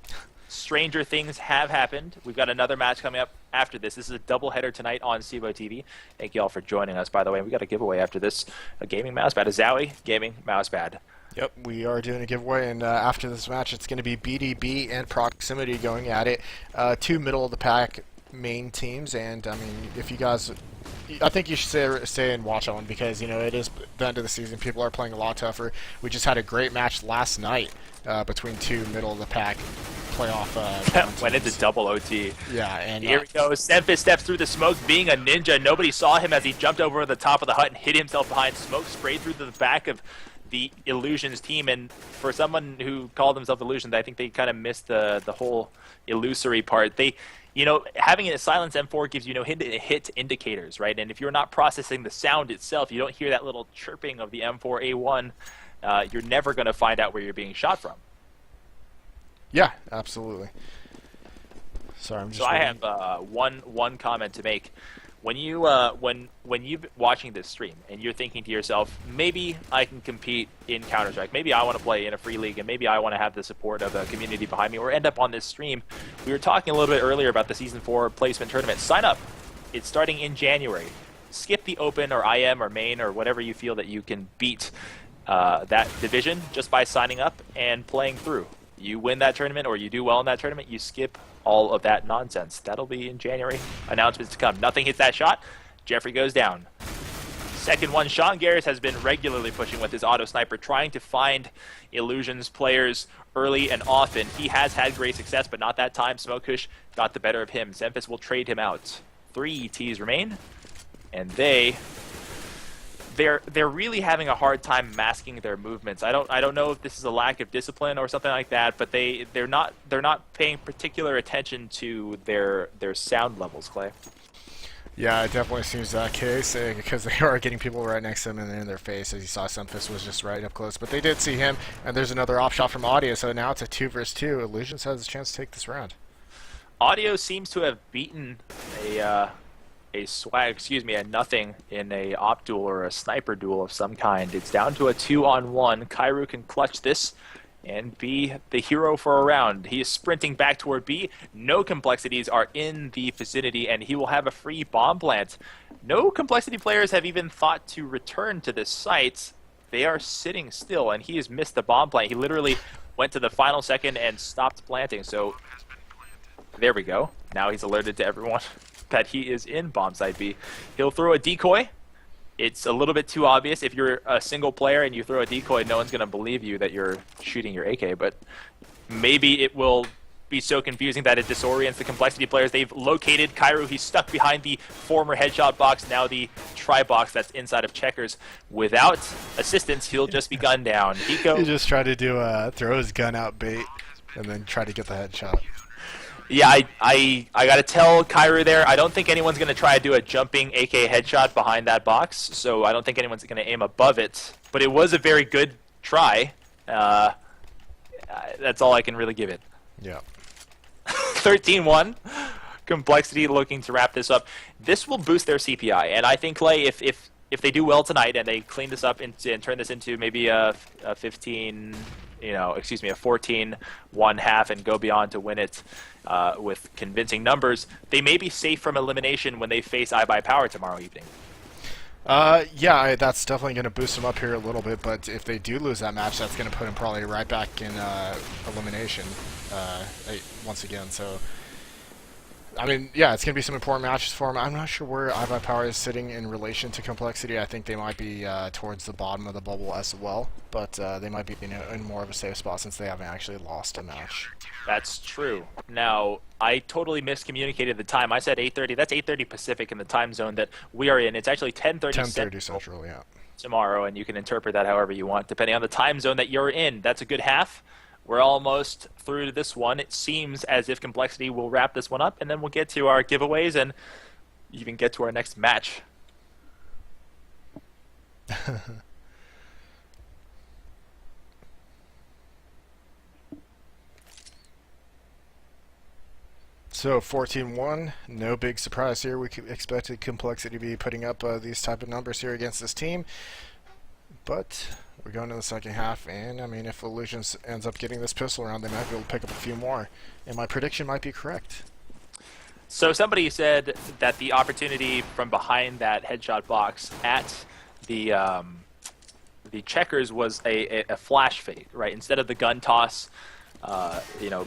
stranger things have happened. We've got another match coming up after this. This is a doubleheader tonight on CEVO TV. Thank you all for joining us, by the way. We got a giveaway after this, a gaming mousepad, a Zowie gaming mousepad. Yep, we are doing a giveaway, and after this match, it's going to be BDB and Proximity going at it. Two middle-of-the-pack main teams, and I mean, if you guys, I think you should stay and watch that one because it is the end of the season. People are playing a lot tougher. We just had a great match last night between two middle-of-the-pack playoff. Went into double OT. Yeah, and here we go. Semphis steps through the smoke, being a ninja. Nobody saw him as he jumped over the top of the hut and hit himself behind. Smoke sprayed through the back of the Illusions team, and for someone who called himself Illusions, I think they kind of missed the whole illusory part. Having a silence M4 gives you hit indicators, right? And if you're not processing the sound itself, you don't hear that little chirping of the M4A1, you're never going to find out where you're being shot from. Yeah, absolutely. Sorry, I'm just. So I have one comment to make. When you're watching this stream and you're thinking to yourself, maybe I can compete in Counter-Strike, maybe I want to play in a free league, and maybe I want to have the support of a community behind me, or end up on this stream. We were talking a little bit earlier about the Season 4 placement tournament. Sign up. It's starting in January. Skip the Open or IM or Main or whatever you feel that you can beat that division just by signing up and playing through. You win that tournament or you do well in that tournament, you skip all of that nonsense. That'll be in January. Announcements to come. Nothing hits that shot. Jeffrey goes down. Second one, Sean Garris has been regularly pushing with his auto sniper, trying to find Illusions players early and often. He has had great success, but not that time. Smoke Kush got the better of him. Semphis will trade him out. 3 Ts remain, and they're really having a hard time masking their movements. I don't know if this is a lack of discipline or something like that, but they're not paying particular attention to their sound levels, Clay. Yeah, it definitely seems that case because they are getting people right next to them and in their face. As you saw, Semphis was just right up close, but they did see him, and there's another off shot from Audio. So now it's a 2 versus 2. Illusions has a chance to take this round. Audio seems to have beaten a nothing in a op duel or a sniper duel of some kind. It's down to a 2-on-1. Kairu can clutch this and be the hero for a round. He is sprinting back toward B. No complexities are in the vicinity, and he will have a free bomb plant. No complexity players have even thought to return to this site. They are sitting still, and he has missed the bomb plant. He literally went to the final second and stopped planting. So there we go. Now he's alerted to everyone that he is in bomb site B. He'll throw a decoy. It's a little bit too obvious. If you're a single player and you throw a decoy, no one's going to believe you that you're shooting your AK, but maybe it will be so confusing that it disorients the complexity players. They've located Kairu. He's stuck behind the former headshot box, now the tri-box that's inside of Checkers. Without assistance, he'll just be gunned down. Hiko, He just tried to do throw his gun out bait and then try to get the headshot. yeah, I got to tell Kairu there, I don't think anyone's going to try to do a jumping AK headshot behind that box, so I don't think anyone's going to aim above it. But it was a very good try. That's all I can really give it. Yeah. 13-1. Complexity looking to wrap this up. This will boost their CPI, and I think, Clay, if they do well tonight and they clean this up and turn this into maybe a 14-1 half and go beyond to win it with convincing numbers, they may be safe from elimination when they face iBuyPower tomorrow evening. Yeah, that's definitely going to boost them up here a little bit, but if they do lose that match, that's going to put them probably right back in elimination once again. So, I mean, yeah, it's going to be some important matches for them. I'm not sure where iBuy Power is sitting in relation to complexity. I think they might be towards the bottom of the bubble as well, but they might be in more of a safe spot since they haven't actually lost a match. That's true. Now, I totally miscommunicated the time. I said 8:30. That's 8:30 Pacific in the time zone that we are in. It's actually 10:30 10:30 Central Central, yeah. tomorrow, and you can interpret that however you want, depending on the time zone that you're in. That's a good half. We're almost through to this one. It seems as if Complexity will wrap this one up, and then we'll get to our giveaways and even get to our next match. So 14-1, no big surprise here. We expected Complexity to be putting up these type of numbers here against this team, but we're going to the second half, and I mean, if Illusions ends up getting this pistol round, they might be able to pick up a few more, and my prediction might be correct. So somebody said that the opportunity from behind that headshot box at the checkers was a flash fake, right? Instead of the gun toss,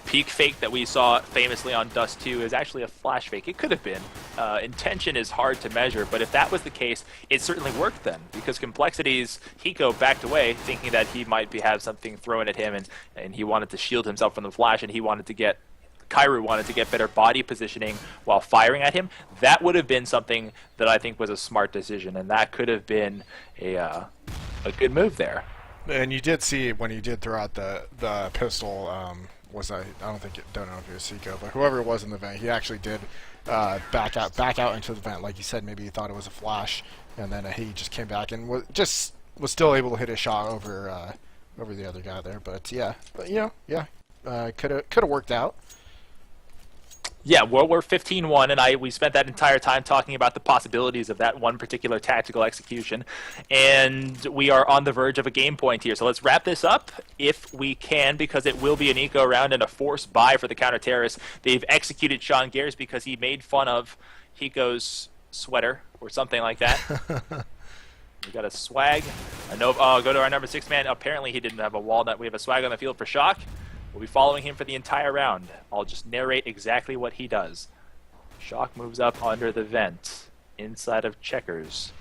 peak fake that we saw famously on Dust 2 is actually a flash fake. It could have been. Intention is hard to measure, but if that was the case, it certainly worked then, because Complexity's Hiko backed away, thinking that he might have something thrown at him, and he wanted to shield himself from the flash, and Kairu wanted to get better body positioning while firing at him. That would have been something that I think was a smart decision, and that could have been a good move there. And you did see when he did throw out the pistol. I don't know if it was Seiko, but whoever it was in the vent, he actually did back out into the vent, like you said. Maybe he thought it was a flash, and then he just came back and was still able to hit a shot over the other guy there. But could have worked out. Yeah, well, we're 15-1, and we spent that entire time talking about the possibilities of that one particular tactical execution, and we are on the verge of a game point here. So let's wrap this up if we can, because it will be an eco round and a forced buy for the counter-terrorists. They've executed Sean Gares because he made fun of Hiko's sweater or something like that. We got a swag. Go to our number 6 man. Apparently he didn't have a walnut. We have a swag on the field for Shock. We'll be following him for the entire round. I'll just narrate exactly what he does. Shock moves up under the vent, inside of checkers.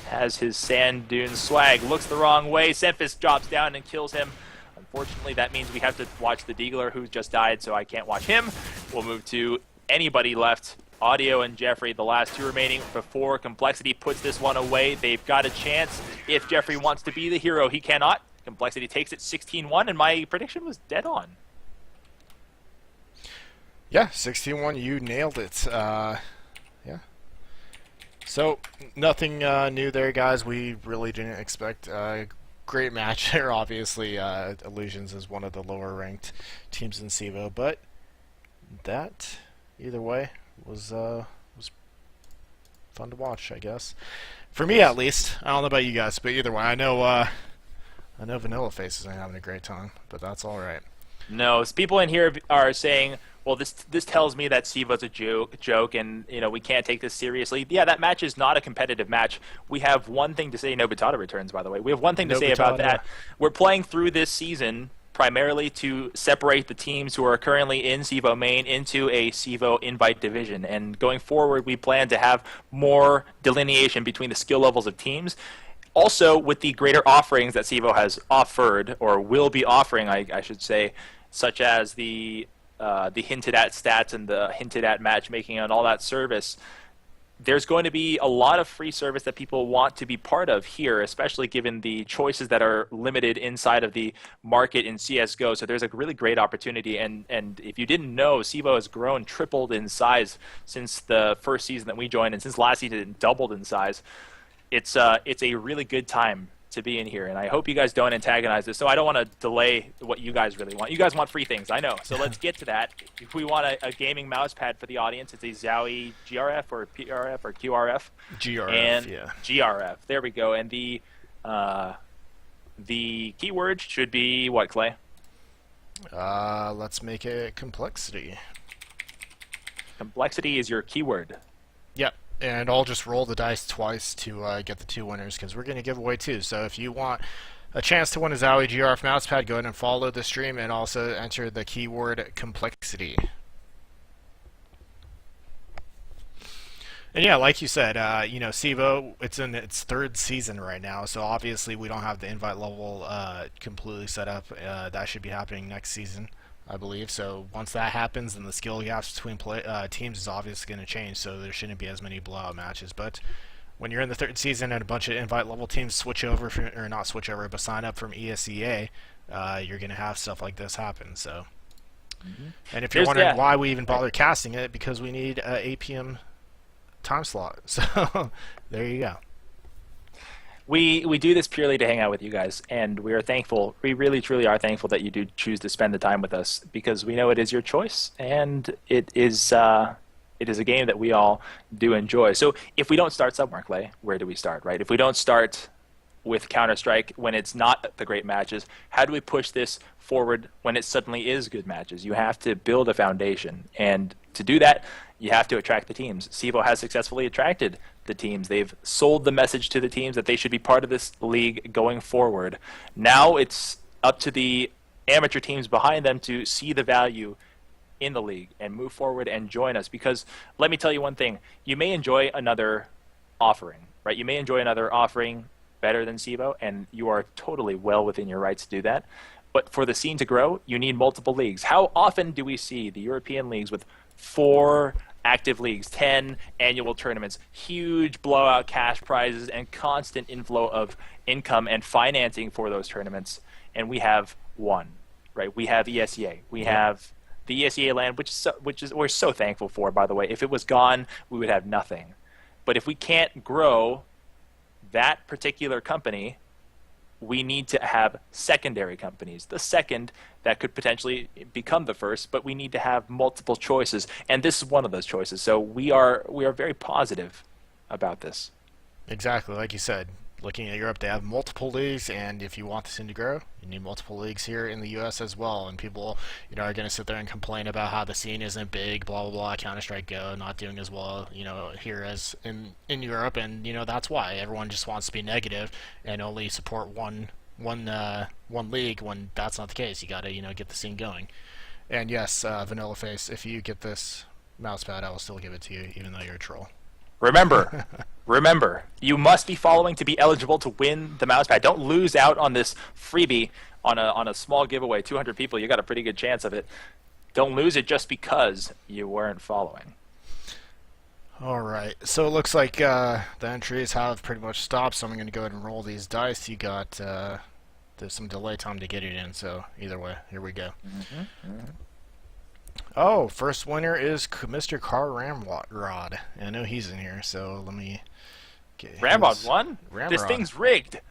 Has his sand dune swag, looks the wrong way. Semphis drops down and kills him. Unfortunately, that means we have to watch the Deagler, who just died, so I can't watch him. We'll move to anybody left. Audio and Jeffrey, the last two remaining before Complexity puts this one away. They've got a chance. If Jeffrey wants to be the hero, he cannot. Complexity takes it 16-1, and my prediction was dead on. Yeah, 16-1, you nailed it. Yeah. So, nothing new there, guys. We really didn't expect a great match there, obviously. Illusions is one of the lower-ranked teams in CEVO, but that, either way, was fun to watch, I guess. For me, at least. I don't know about you guys, but either way, I know Vanilla Face isn't having a great time, but that's all right. No, people in here are saying, well, this tells me that CEVO's a joke, and we can't take this seriously. Yeah, that match is not a competitive match. We have one thing to say. No Batata returns, by the way. We have one thing to say about that. We're playing through this season primarily to separate the teams who are currently in CEVO-Main into a CEVO invite division. And going forward, we plan to have more delineation between the skill levels of teams. Also, with the greater offerings that CEVO has offered, or will be offering, I should say, such as the hinted at stats and the hinted at matchmaking and all that service, there's going to be a lot of free service that people want to be part of here, especially given the choices that are limited inside of the market in CSGO. So there's a really great opportunity. And if you didn't know, CEVO has grown, tripled in size since the first season that we joined, and since last season it doubled in size. It's a really good time to be in here, and I hope you guys don't antagonize this. So I don't want to delay what you guys really want. You guys want free things, I know. So let's get to that. If we want a gaming mouse pad for the audience, it's a Zowie GRF or PRF or QRF. GRF, and yeah. GRF. There we go. And the keyword should be what, Clay? Let's make it complexity. Complexity is your keyword. Yep. And I'll just roll the dice twice to get the two winners because we're going to give away two. So if you want a chance to win a Zowie GRF mousepad, go ahead and follow the stream and also enter the keyword complexity. And yeah, like you said, CEVO, it's in its third season right now, so obviously we don't have the invite level completely set up. That should be happening next season, I believe. So once that happens, then the skill gaps between teams is obviously going to change, so there shouldn't be as many blowout matches. But when you're in the third season and a bunch of invite level teams switch over, or not switch over, but sign up from ESEA, you're going to have stuff like this happen. So, and if you're wondering why we even bother casting it, because we need 8 p.m. time slot. So there you go. We do this purely to hang out with you guys, and we are thankful. We really, truly are thankful that you do choose to spend the time with us, because we know it is your choice, and it is a game that we all do enjoy. So if we don't start Submark, where do we start, right? If we don't start with Counter-Strike when it's not the great matches, how do we push this forward when it suddenly is good matches? You have to build a foundation, and to do that, you have to attract the teams. CEVO has successfully attracted the teams. They've sold the message to the teams that they should be part of this league going forward. Now it's up to the amateur teams behind them to see the value in the league and move forward and join us, because let me tell you one thing. You may enjoy another offering, right? You may enjoy another offering better than CEVO, and you are totally well within your rights to do that. But for the scene to grow, you need multiple leagues. How often do we see the European leagues with 4 active leagues, 10 annual tournaments, huge blowout cash prizes, and constant inflow of income and financing for those tournaments? And we have one, right? We have ESEA. We have the ESEA land, which is we're so thankful for, by the way. If it was gone, we would have nothing. But if we can't grow that particular company, we need to have secondary companies, the second that could potentially become the first, but we need to have multiple choices, and this is one of those choices. So we are very positive about this. Exactly, like you said, looking at Europe, they have multiple leagues, and if you want the scene to grow, you need multiple leagues here in the U.S. as well. And people, are going to sit there and complain about how the scene isn't big, blah blah blah. Counter-Strike Go not doing as well, here as in Europe, and that's why everyone just wants to be negative and only support one league when that's not the case. You got to get the scene going. And yes, Vanilla Face, if you get this mousepad, I will still give it to you, even though you're a troll. Remember, you must be following to be eligible to win the mousepad. Don't lose out on this freebie on a small giveaway. 200 people, you got a pretty good chance of it. Don't lose it just because you weren't following. All right, so it looks like the entries have pretty much stopped, so I'm going to go ahead and roll these dice. You got there's some delay time to get it in, so either way, here we go. Oh, first winner is Mr. Car Ramrod. I know he's in here, so let me get Ramrod won? Ramrod. This thing's rigged.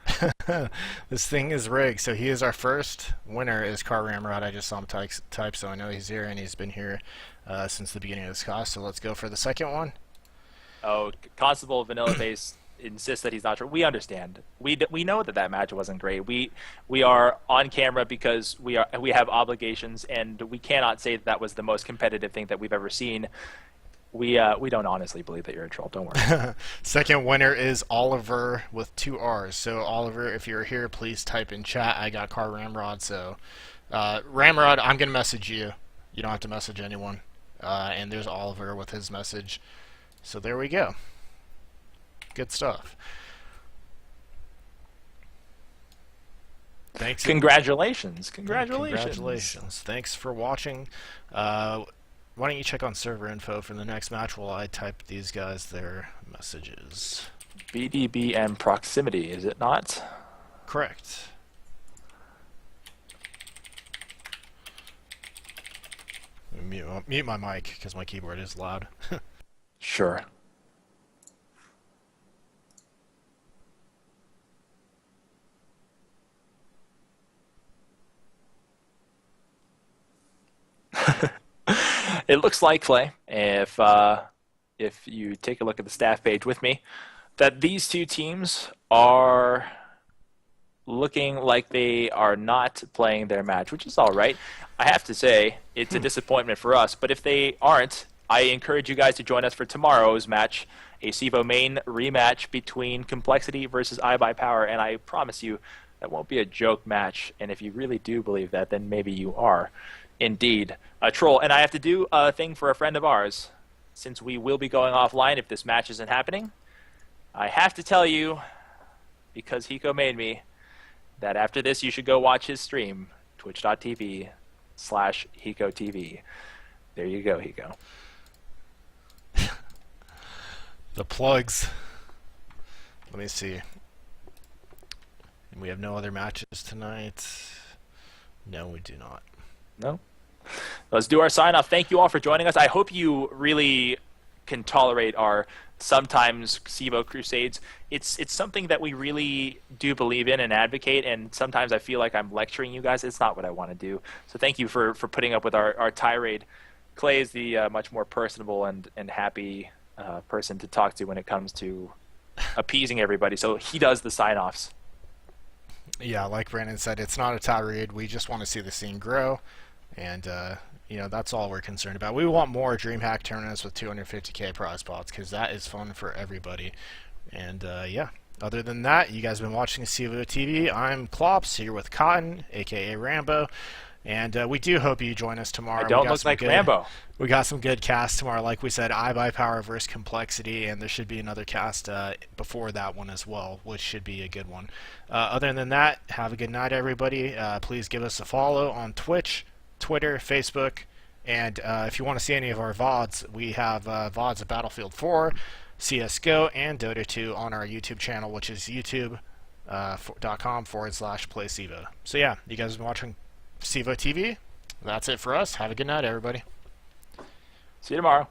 This thing is rigged. So he is our first winner, is Car Ramrod. I just saw him type, so I know he's here, and he's been here since the beginning of this cast. So let's go for the second one. Oh, Constable Vanilla Face insists that he's not sure. We understand. We know that match wasn't great. We are on camera because we have obligations, and we cannot say that was the most competitive thing that we've ever seen. We don't honestly believe that you're a troll. Don't worry. Second winner is Oliver with 2 R's. So Oliver, if you're here, please type in chat. I got Car Ramrod. So Ramrod, I'm gonna message you. You don't have to message anyone. And there's Oliver with his message. So there we go. Good stuff. Thanks. Congratulations. Thanks for watching. Why don't you check on server info for the next match while I type these guys their messages. BDB and proximity, is it not? Correct. Mute my mic because my keyboard is loud. Sure. It looks like, Clay, if you take a look at the staff page with me, that these two teams are looking like they are not playing their match, which is all right. I have to say, it's a disappointment for us, but if they aren't, I encourage you guys to join us for tomorrow's match a CEVO-Main rematch between Complexity versus iBuyPower, and I promise you that won't be a joke match. And if you really do believe that, then maybe you are indeed a troll. And I have to do a thing for a friend of ours. Since we will be going offline if this match isn't happening, I have to tell you, because Hiko made me, that after this you should go watch his stream, twitch.tv/HikoTV. There you go, Hiko. The plugs. Let me see. We have no other matches tonight. No, we do not. No? Let's do our sign-off. Thank you all for joining us. I hope you really can tolerate our sometimes CEVO crusades. It's something that we really do believe in and advocate, and sometimes I feel like I'm lecturing you guys. It's not what I want to do. So thank you for putting up with our tirade. Clay is the much more personable and happy person to talk to when it comes to appeasing everybody. So he does the sign-offs. Yeah, like Brandon said, it's not a tirade. We just want to see the scene grow, and that's all we're concerned about. We want more DreamHack tournaments with 250k prize pots because that is fun for everybody. And yeah, other than that, you guys have been watching CEVO TV. I'm Klops here with Cotton, aka Rambo. And we do hope you join us tomorrow. I don't look like Rambo. We got some good casts tomorrow. Like we said, iBuyPower versus Complexity, and there should be another cast before that one as well, which should be a good one. Other than that, have a good night, everybody. Please give us a follow on Twitch, Twitter, Facebook, and if you want to see any of our VODs, we have VODs of Battlefield 4, CSGO, and Dota 2 on our YouTube channel, which is youtube.com/PlayCEVO. So yeah, you guys have been watching CEVO TV. That's it for us. Have a good night, everybody. See you tomorrow.